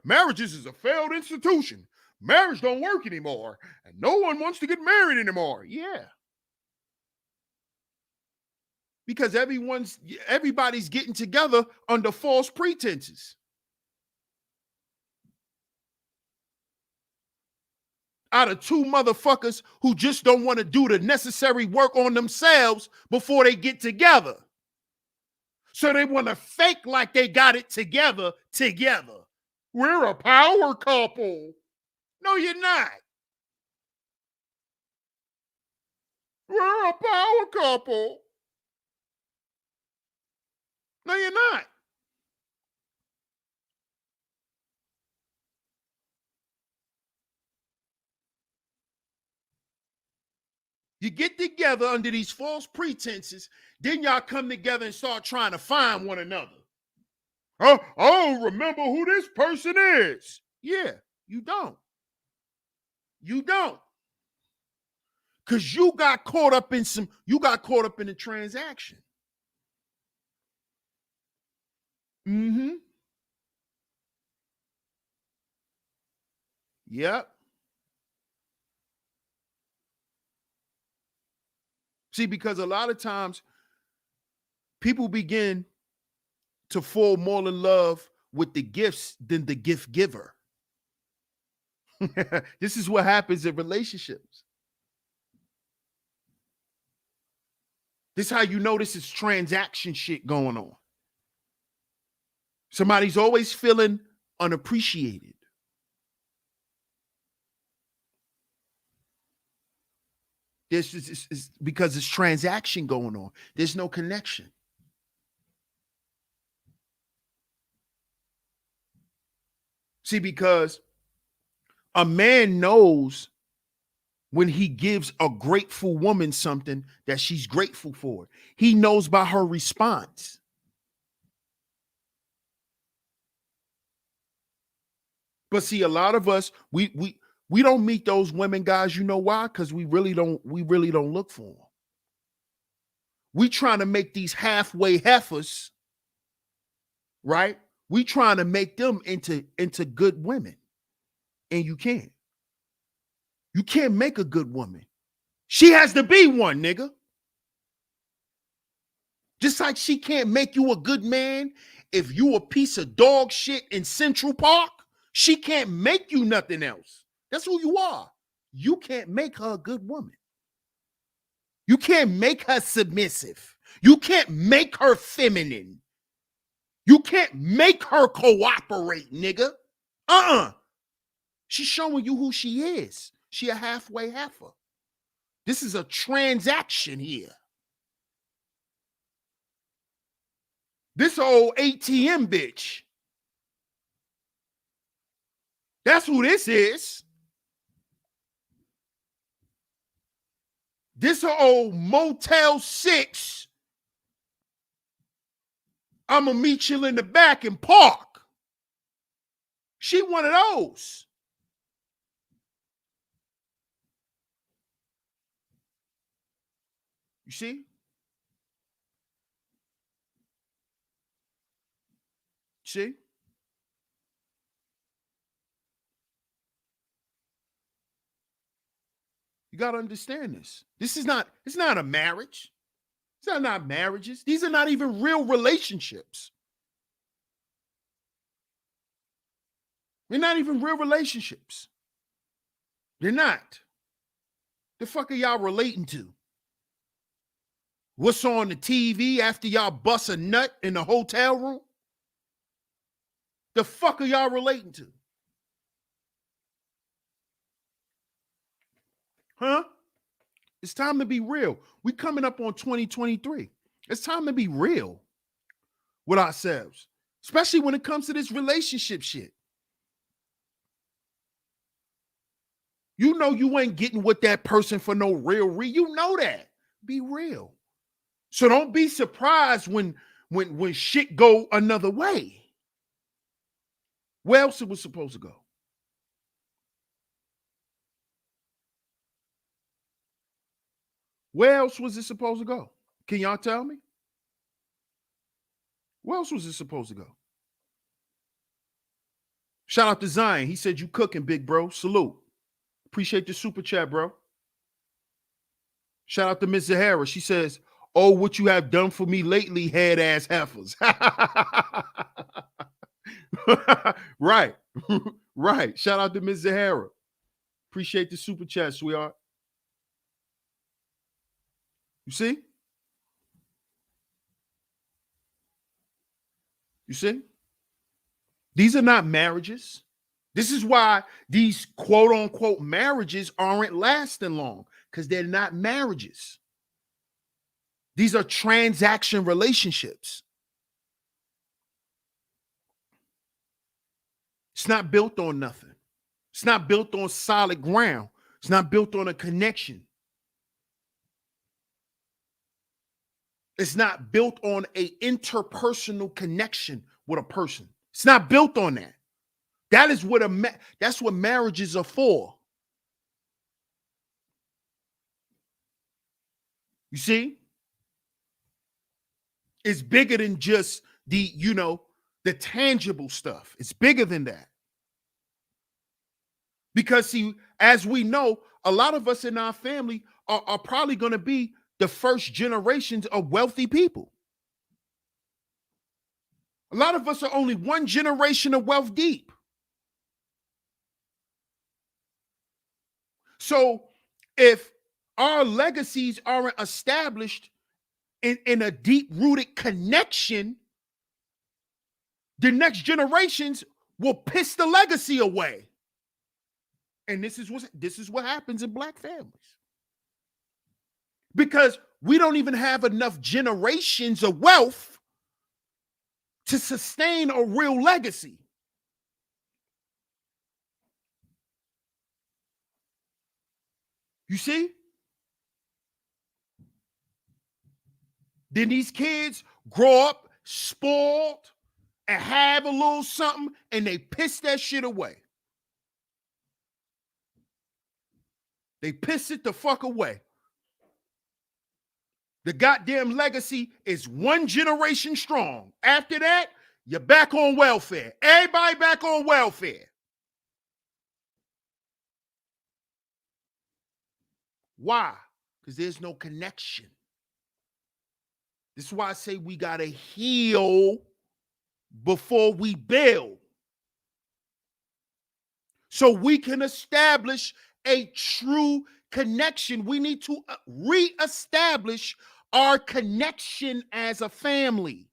A: marriages is a failed institution. Marriage don't work anymore. And no one wants to get married anymore. Yeah. Because everybody's getting together under false pretenses. Out of two motherfuckers who just don't want to do the necessary work on themselves before they get together. So they want to fake like they got it together. We're a power couple. No, you're not. We're a power couple. No, you're not. You get together under these false pretenses, then y'all come together and start trying to find one another. Oh, I don't remember who this person is. Yeah, you don't. You don't. Because you got caught up in the transaction. Mm-hmm. Yep. See, because a lot of times people begin to fall more in love with the gifts than the gift giver. This is what happens in relationships. This is how you know this is transaction shit going on. Somebody's always feeling unappreciated. This because it's transaction going on. There's no connection. See, because a man knows when he gives a grateful woman something that she's grateful for. He knows by her response. But see, a lot of us, we don't meet those women, guys. You know why? Because we really don't look for them. We trying to make these halfway heifers, right? We trying to make them into good women. And you can't. You can't make a good woman. She has to be one, nigga. Just like she can't make you a good man if you a piece of dog shit in Central Park. She can't make you nothing else. That's who you are. You can't make her a good woman. You can't make her submissive. You can't make her feminine. You can't make her cooperate, nigga. She's showing you who she is. She a halfway heifer. This is a transaction here. This old ATM bitch. That's who this is. This old Motel 6. I'm going to meet you in the back and park. She one of those. You see? See? You got to understand this. It's not a marriage. These are not marriages. These are not even real relationships. They're not even real relationships. They're not. The fuck are y'all relating to? What's on the TV after y'all bust a nut in the hotel room? The fuck are y'all relating to? Huh? It's time to be real. We coming up on 2023. It's time to be real with ourselves, especially when it comes to this relationship shit. You know you ain't getting with that person for no real reason. You know that. Be real. So don't be surprised when shit go another way. Where else it was supposed to go? Where else was it supposed to go? Can y'all tell me? Where else was it supposed to go? Shout out to Zion. He said you cooking, big bro. Salute. Appreciate the super chat, bro. Shout out to Miss Zahara. She says, Oh, what you have done for me lately, head ass heifers. Right. Right. Shout out to Ms. Zahara. Appreciate the super chat, sweetheart. You see? You see? These are not marriages. This is why these quote unquote marriages aren't lasting long, because they're not marriages. These are transaction relationships. It's not built on nothing. It's not built on solid ground. It's not built on a connection. It's not built on an interpersonal connection with a person. It's not built on that. That is what that's what marriages are for. You see? It's bigger than just the tangible stuff. It's bigger than that. Because see, as we know, a lot of us in our family are probably going to be the first generations of wealthy people. A lot of us are only one generation of wealth deep. So if our legacies aren't established in a deep-rooted connection, the next generations will piss the legacy away. And this is what happens in Black families. Because we don't even have enough generations of wealth to sustain a real legacy. You see? Then these kids grow up spoiled and have a little something, and they piss that shit away. They piss it the fuck away. The goddamn legacy is one generation strong. After that, you're back on welfare. Everybody back on welfare. Why? Because there's no connection. This is why I say we got to heal before we build. So we can establish a true connection. We need to reestablish our connection as a family.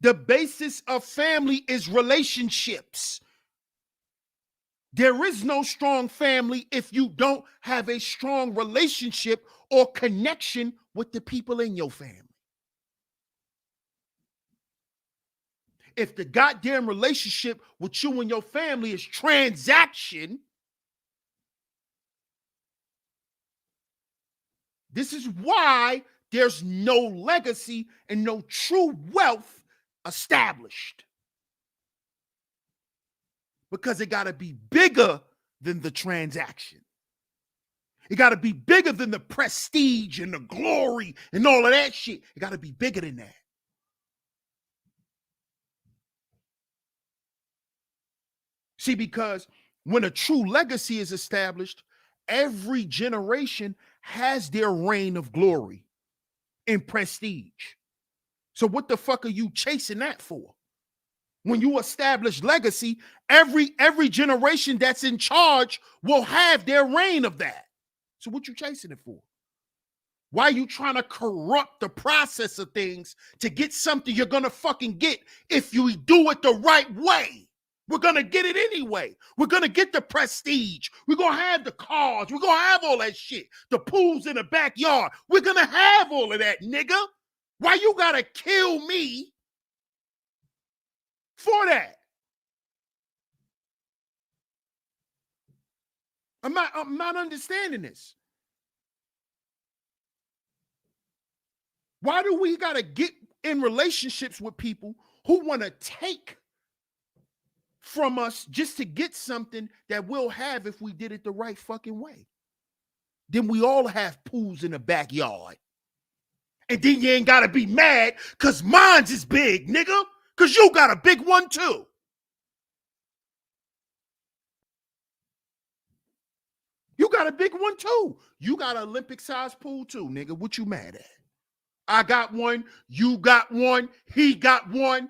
A: The basis of family is relationships. There is no strong family if you don't have a strong relationship or connection with the people in your family. If the goddamn relationship with you and your family is transaction, this is why there's no legacy and no true wealth established. Because it got to be bigger than the transaction. It got to be bigger than the prestige and the glory and all of that shit. It got to be bigger than that. See, because when a true legacy is established, every generation has their reign of glory and prestige. So what the fuck are you chasing that for? When you establish legacy, every generation that's in charge will have their reign of that. So what you chasing it for? Why are you trying to corrupt the process of things to get something you're going to fucking get if you do it the right way? We're going to get it anyway. We're going to get the prestige. We're going to have the cars. We're going to have all that shit. The pools in the backyard. We're going to have all of that, nigga. Why you got to kill me for that? I'm not understanding this. Why do we got to get in relationships with people who want to take from us just to get something that we'll have if we did it the right fucking way? Then we all have pools in the backyard. And then you ain't got to be mad because mine's is big, nigga, because you got a big one too. got a big one too. You got an Olympic-sized pool too, nigga. What you mad at? I got one. You got one. He got one.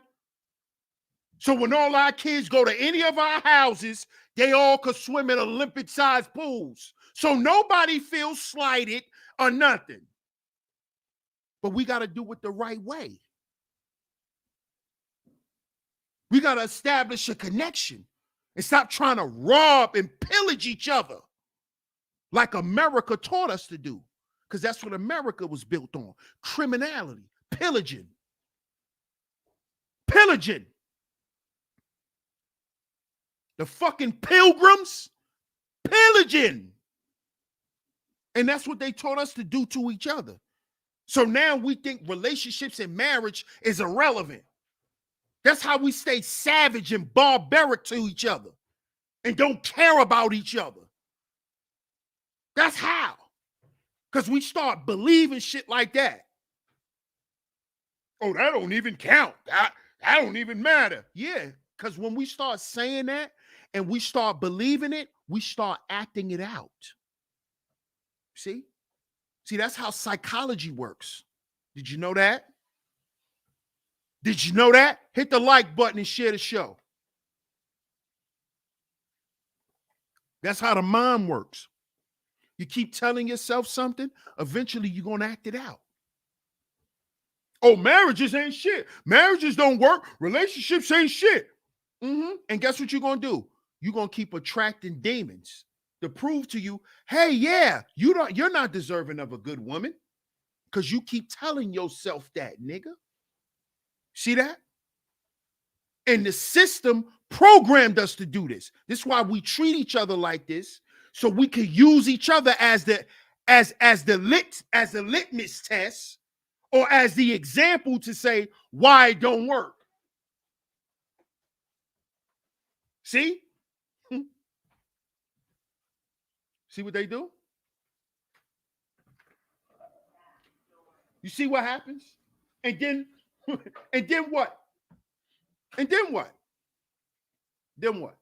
A: So when all our kids go to any of our houses, they all could swim in Olympic-sized pools. So nobody feels slighted or nothing. But we got to do it the right way. We got to establish a connection and stop trying to rob and pillage each other like America taught us to do. Because that's what America was built on. Criminality, pillaging. Pillaging. The fucking pilgrims, pillaging. And that's what they taught us to do to each other. So now we think relationships and marriage is irrelevant. That's how we stay savage and barbaric to each other and don't care about each other. That's how. Because we start believing shit like that. Oh, that don't even count. That don't even matter. Yeah, because when we start saying that and we start believing it, we start acting it out. See? See, that's how psychology works. Did you know that? Did you know that? Hit the like button and share the show. That's how the mind works. You keep telling yourself something, eventually you're going to act it out. Oh, marriages ain't shit. Marriages don't work. Relationships ain't shit. And guess what you're going to do? You're going to keep attracting demons to prove to you, hey, yeah, you're not deserving of a good woman because you keep telling yourself that, nigga. See that? And the system programmed us to do this. This is why we treat each other like this, so we can use each other as the litmus test or as the example to say why it don't work. See? See what they do? You see what happens? And then and then what? And then what? Then what?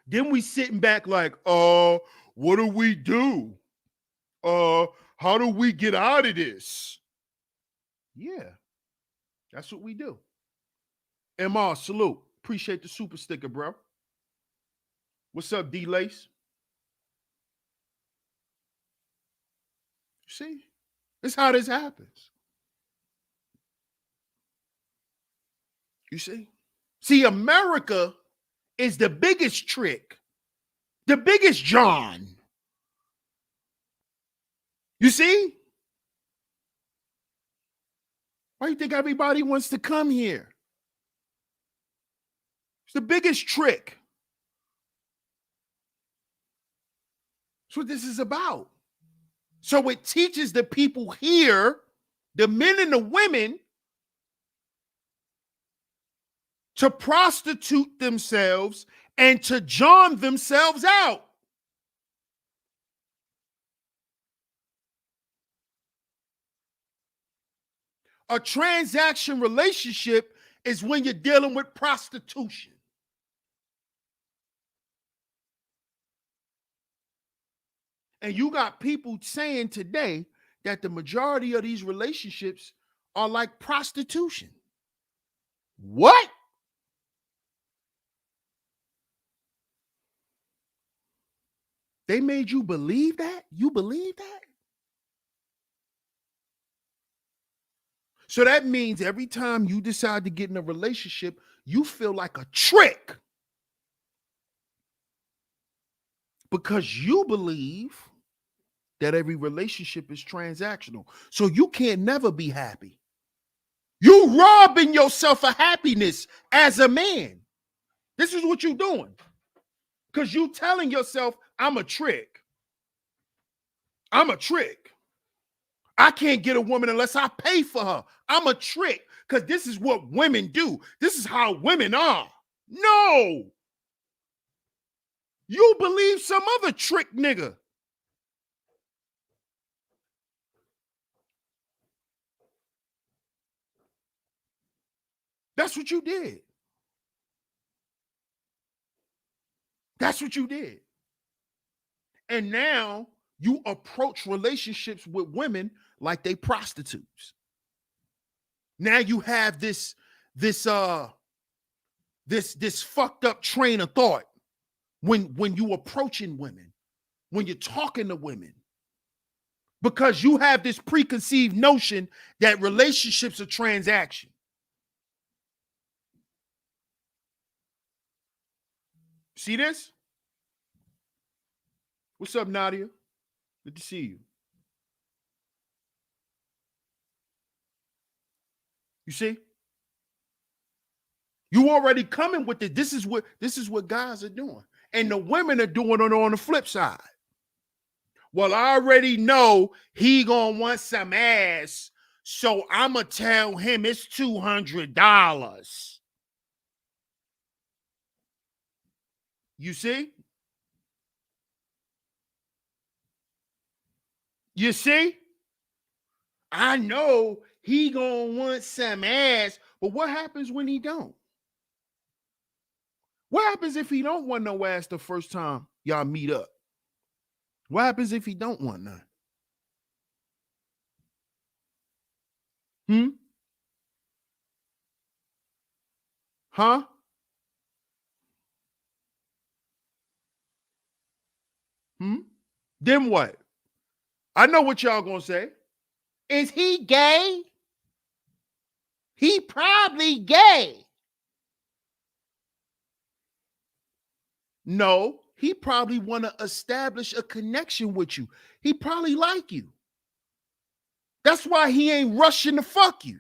A: Then we sitting back like, what do we do? How do we get out of this? Yeah, that's what we do. MR, salute. Appreciate the super sticker, bro. What's up, D-Lace? See? This is how this happens. You see? See, America is the biggest trick, the biggest John. You see? Why do you think everybody wants to come here? It's the biggest trick. That's what this is about. So it teaches the people here, the men and the women, to prostitute themselves and to John themselves out. A transaction relationship is when you're dealing with prostitution. And you got people saying today that the majority of these relationships are like prostitution. What? They made you believe that? You believe that? So that means every time you decide to get in a relationship, you feel like a trick because you believe that every relationship is transactional. So you can't never be happy. You robbing yourself of happiness as a man. This is what you're doing. Because you telling yourself, I'm a trick. I'm a trick. I can't get a woman unless I pay for her. I'm a trick because this is what women do. This is how women are. No. You believe some other trick nigga. That's what you did. That's what you did. And now you approach relationships with women like they prostitutes. Now you have this fucked up train of thought when you approaching women, when you're talking to women, because you have this preconceived notion that relationships are transaction. See this? What's up, Nadia? Good to see you. You see? You already coming with it. This is what guys are doing. And the women are doing it on the flip side. Well, I already know he gonna want some ass, so I'ma tell him it's $200. You see? You see? I know he gonna want some ass, but what happens when he don't? What happens if he don't want no ass the first time y'all meet up? What happens if he don't want none? Huh? Then what? I know what y'all gonna say. Is he gay? He probably gay. No, he probably want to establish a connection with you. He probably like you. That's why he ain't rushing to fuck you.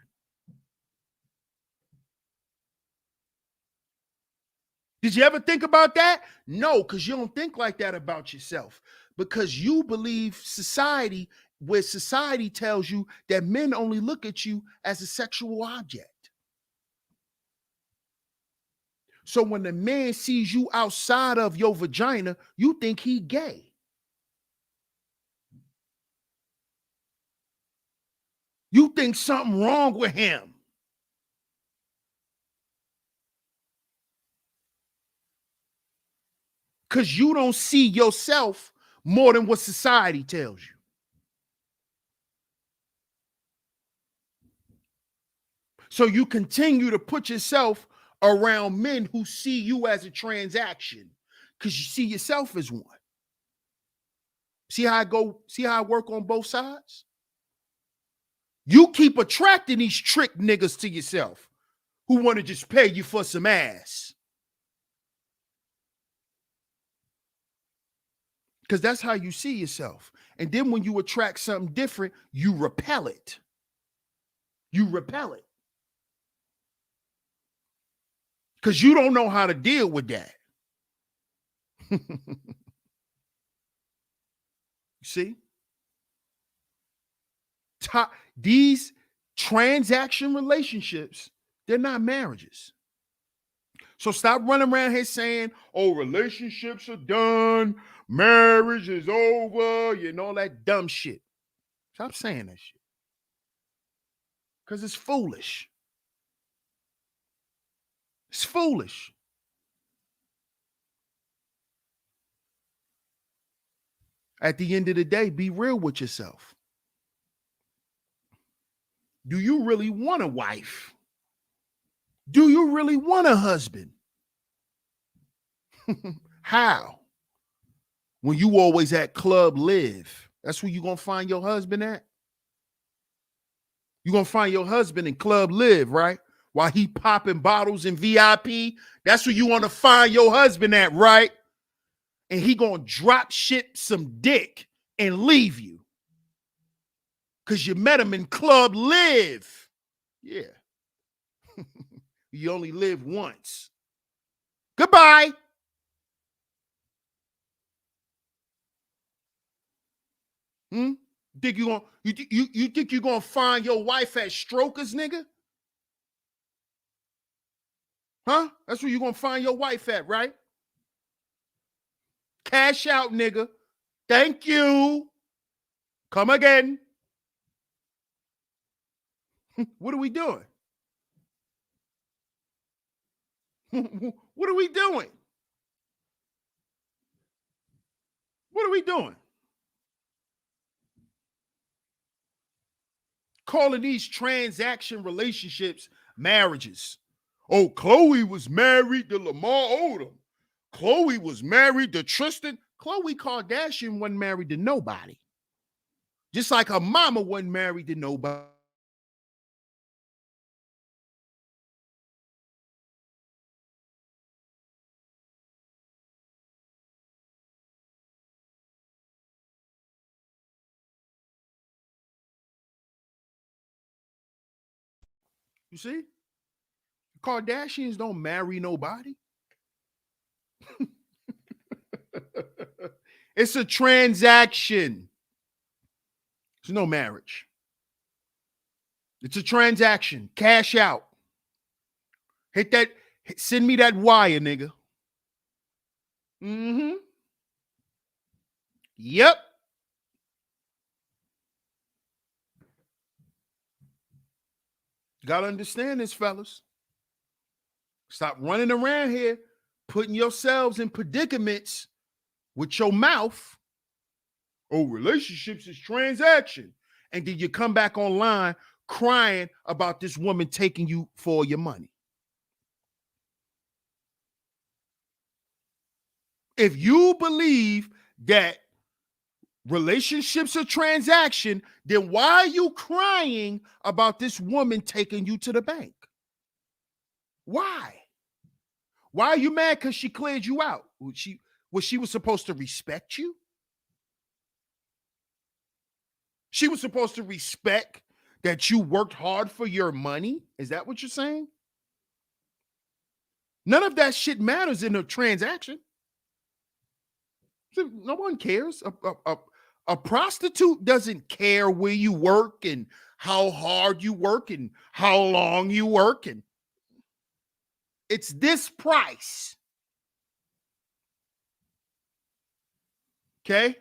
A: Did you ever think about that? No, because you don't think like that about yourself. Because you believe society, where society tells you that men only look at you as a sexual object. So when the man sees you outside of your vagina, you think he gay. You think something wrong with him. Because you don't see yourself more than what society tells you. So you continue to put yourself around men who see you as a transaction because you see yourself as one. See how I go? See how I work on both sides? You keep attracting these trick niggas to yourself who want to just pay you for some ass. Because that's how you see yourself. And then when you attract something different, you repel it. You repel it. Because you don't know how to deal with that. You see? These transaction relationships, they're not marriages. So stop running around here saying, oh, relationships are done, marriage is over, you know, that dumb shit. Stop saying that shit. Because it's foolish. It's foolish. At the end of the day, be real with yourself. Do you really want a wife? Do you really want a husband? How? When you always at Club Live. That's where you going to find your husband at? You're going to find your husband in Club Live, right? While he popping bottles in VIP. That's where you want to find your husband at, right? And he going to drop shit some dick and leave you. Because you met him in Club Live. Yeah. You only live once. Goodbye. Think you think you're gonna find your wife at Strokers, nigga? Huh? That's where you're gonna find your wife at, right? Cash out, nigga. Thank you. Come again. What are we doing? What are we doing? What are we doing? Calling these transaction relationships marriages. Oh, Chloe was married to Lamar Odom. Chloe was married to Tristan. Khloe Kardashian wasn't married to nobody. Just like her mama wasn't married to nobody. You see? Kardashians don't marry nobody. It's a transaction. It's no marriage. It's a transaction. Cash out. Hit that. Send me that wire, nigga. Mm-hmm. Yep. Gotta understand this, fellas. Stop running around here putting yourselves in predicaments with your mouth. Oh, relationships is transaction. And then you come back online crying about this woman taking you for your money. If you believe that relationships are transaction, then why are you crying about this woman taking you to the bank? Why? Why are you mad because she cleared you out? Was she supposed to respect you? She was supposed to respect that you worked hard for your money? Is that what you're saying? None of that shit matters in a transaction. No one cares. A prostitute doesn't care where you work and how hard you work and how long you work. And it's this price. Okay?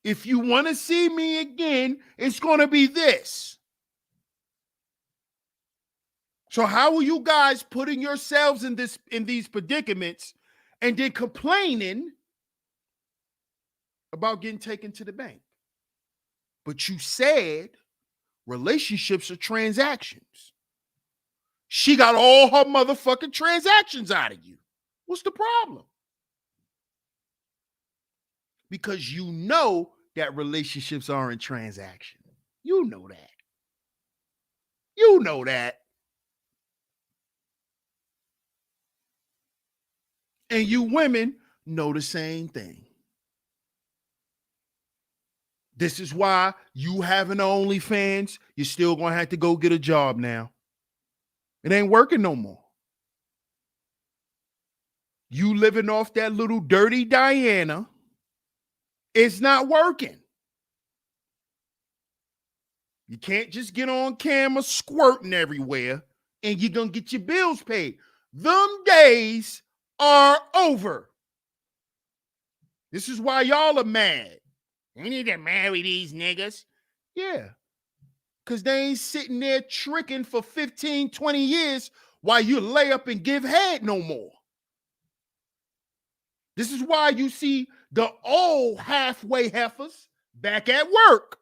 A: If you want to see me again, it's going to be this. So how are you guys putting yourselves in these predicaments and then complaining about getting taken to the bank? But you said relationships are transactions. She got all her motherfucking transactions out of you. What's the problem? Because you know that relationships aren't transaction. You know that. You know that. And you women know the same thing. This is why you having OnlyFans, you're still going to have to go get a job now. It ain't working no more. You living off that little dirty Diana, it's not working. You can't just get on camera squirting everywhere and you're going to get your bills paid. Them days are over. This is why y'all are mad. You need to marry these niggas. Yeah. Because they ain't sitting there tricking for 15, 20 years while you lay up and give head no more. This is why you see the old halfway heifers back at work.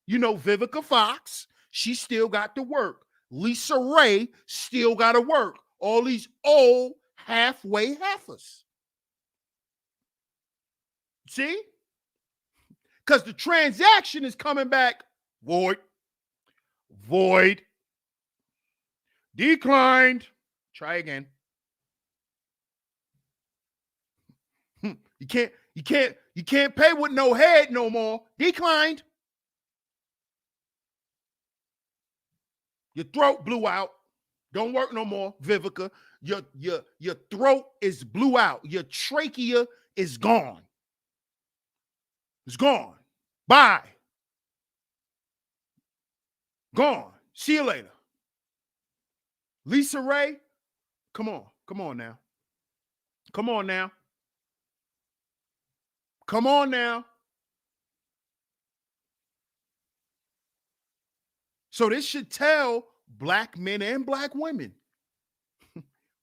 A: You know, Vivica Fox, she still got to work. Lisa Ray still got to work. All these old halfway heifers. See? Because the transaction is coming back void. Void. Declined. Try again. You can't pay with no head no more. Declined. Your throat blew out. Don't work no more, Vivica. Your throat is blew out. Your trachea is gone. It's gone. Bye. Gone. See you later. Lisa Ray, come on. Come on now. Come on now. Come on now. So this should tell black men and black women.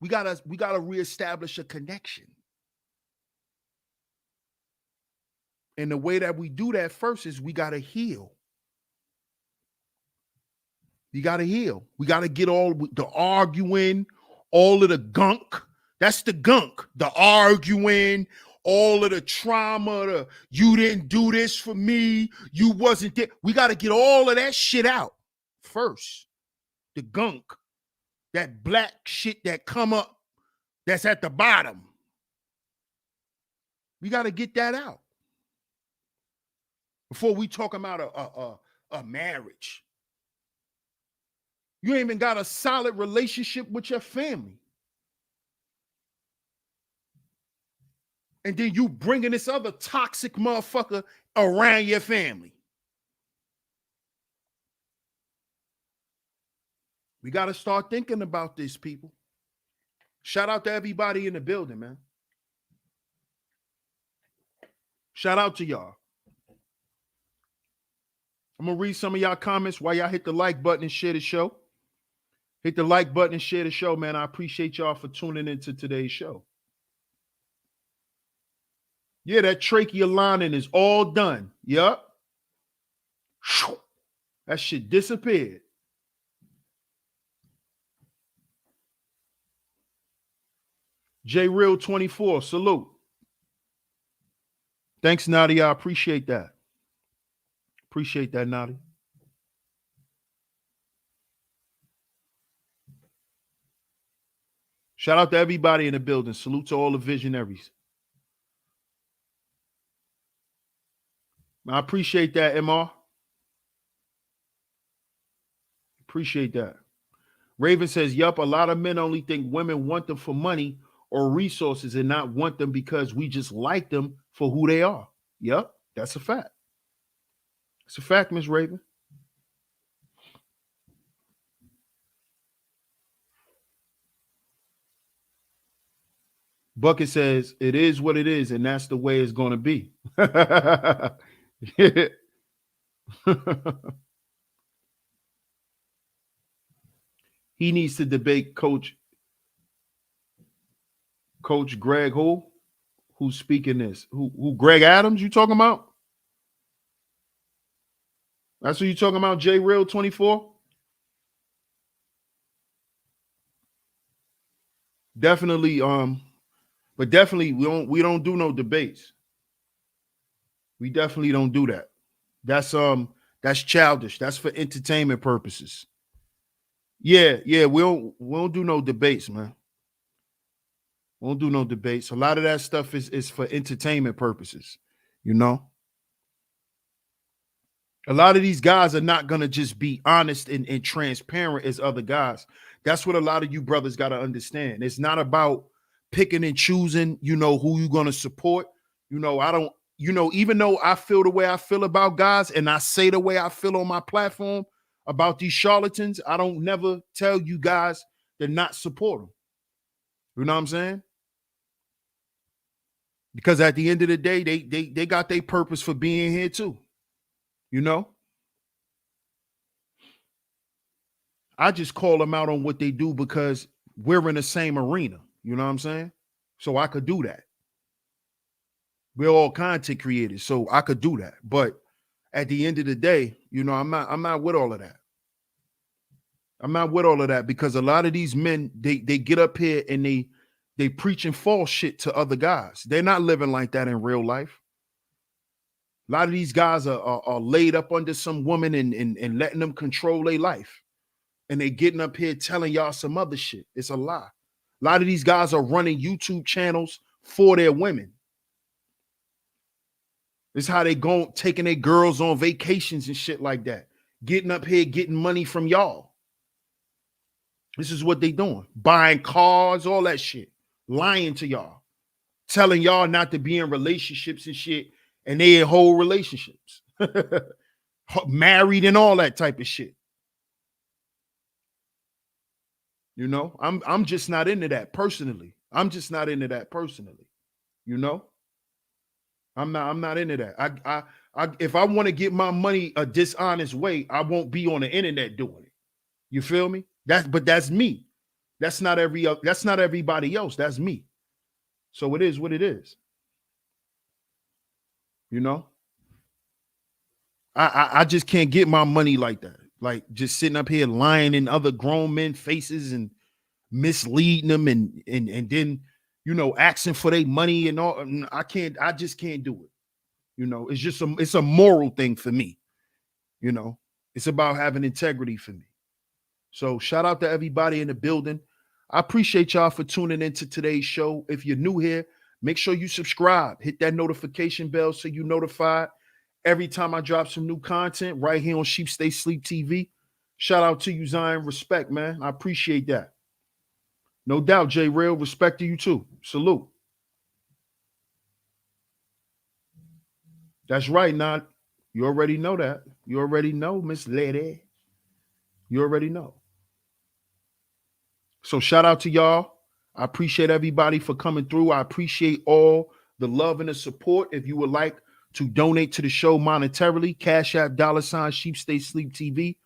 A: we gotta reestablish a connection. And the way that we do that first is we got to heal. You got to heal. We got to get all the arguing, all of the gunk. That's the gunk. The arguing, all of the trauma, the you didn't do this for me, you wasn't there. We got to get all of that shit out first. The gunk, that black shit that come up, that's at the bottom. We got to get that out before we talk about a marriage. You ain't even got a solid relationship with your family. And then you bringing this other toxic motherfucker around your family. We got to start thinking about this, people. Shout out to everybody in the building, man. Shout out to y'all. I'm going to read some of y'all comments while y'all hit the like button and share the show. Hit the like button and share the show, man. I appreciate y'all for tuning into today's show. Yeah, that trachea lining is all done. Yup. That shit disappeared. J Real 24, salute. Thanks, Nadia. I appreciate that. Appreciate that, Nadia. Shout out to everybody in the building. Salute to all the visionaries. I appreciate that, MR. Appreciate that. Raven says, yup, a lot of men only think women want them for money or resources and not want them because we just like them for who they are. Yup, that's a fact. It's a fact, Miss Raven. Bucket says, it is what it is, and that's the way it's going to be. He needs to debate Coach Greg who's speaking this. Who Greg Adams you talking about? That's who you talking about, J Real 24? Definitely, but definitely we don't do no debates. We definitely don't do that. That's childish. That's for entertainment purposes. Yeah, we don't do no debates, man. We don't do no debates. A lot of that stuff is for entertainment purposes, you know. A lot of these guys are not gonna just be honest and transparent as other guys. That's what a lot of you brothers got to understand. It's not about picking and choosing, you know, who you're gonna support. You know, I don't, you know, even though I feel the way I feel about guys and I say the way I feel on my platform about these charlatans, I don't never tell you guys to not support them. You know what I'm saying? Because at the end of the day, they got their purpose for being here too. You know? I just call them out on what they do because we're in the same arena. You know what I'm saying? So I could do that. We're all content creators, so I could do that. But at the end of the day, you know, I'm not with all of that. I'm not with all of that because a lot of these men, they get up here and they preaching false shit to other guys. They're not living like that in real life. A lot of these guys are laid up under some woman and letting them control their life. And they getting up here telling y'all some other shit. It's a lie. A lot of these guys are running YouTube channels for their women. It's how they go taking their girls on vacations and shit like that. Getting up here, getting money from y'all. This is what they doing. Buying cars, all that shit. Lying to y'all. Telling y'all not to be in relationships and shit. And they in whole relationships. Married and all that type of shit. You know, I'm just not into that personally. I'm just not into that personally. You know, I'm not into that. I if I want to get my money a dishonest way, I won't be on the internet doing it. You feel me? That's me. That's not everybody else. That's me. So it is what it is. You know, I just can't get my money like that. Like just sitting up here lying in other grown men faces and misleading them and then asking for their money and all. I just can't do it. It's a moral thing for me. It's about having integrity for me. So shout out to everybody in the building. I appreciate y'all for tuning into today's show. If you're new here, make sure you subscribe, hit that notification bell so you're notified every time I drop some new content right here on Sheep Stay Sleep TV. Shout out to you, Zion. Respect, man. I appreciate that. No doubt, J Real. Respect to you too. Salute. That's right, Nod. You already know that. You already know, Miss Lady. You already know. So shout out to y'all. I appreciate everybody for coming through. I appreciate all the love and the support. If you would like to donate to the show monetarily, Cash App $ Sheep Stay Sleep TV.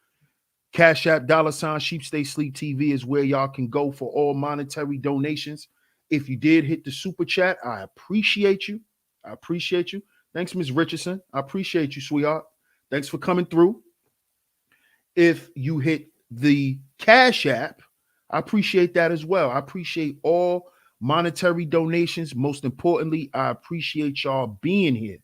A: Cash App $ Sheep Stay Sleep TV is where y'all can go for all monetary donations. If you did hit the super chat, I appreciate you. I appreciate you. Thanks, Ms. Richardson. I appreciate you, sweetheart. Thanks for coming through. If you hit the Cash App, I appreciate that as well. I appreciate all monetary donations. Most importantly, I appreciate y'all being here.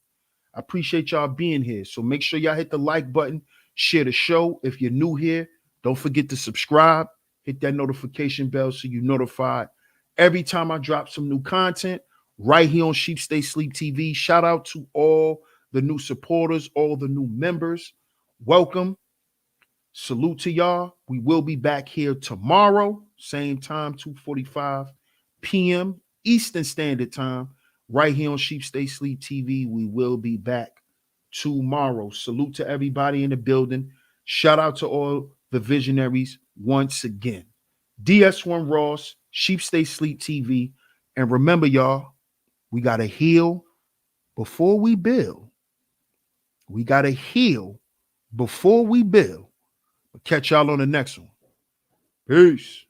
A: I appreciate y'all being here. So make sure y'all hit the like button, share the show. If you're new here, don't forget to subscribe, hit that notification bell so you're notified every time I drop some new content right here on Sheep Stay Sleep TV. Shout out to all the new supporters, all the new members. Welcome. Salute to y'all. We will be back here tomorrow, same time, 2:45 p.m. Eastern Standard Time, right here on Sheep Stay Sleep TV. We will be back tomorrow. Salute to everybody in the building. Shout out to all the visionaries once again. DS1 Ross, Sheep Stay Sleep TV. And remember, y'all, we got to heal before we build. We got to heal before we build. Catch y'all on the next one. Peace.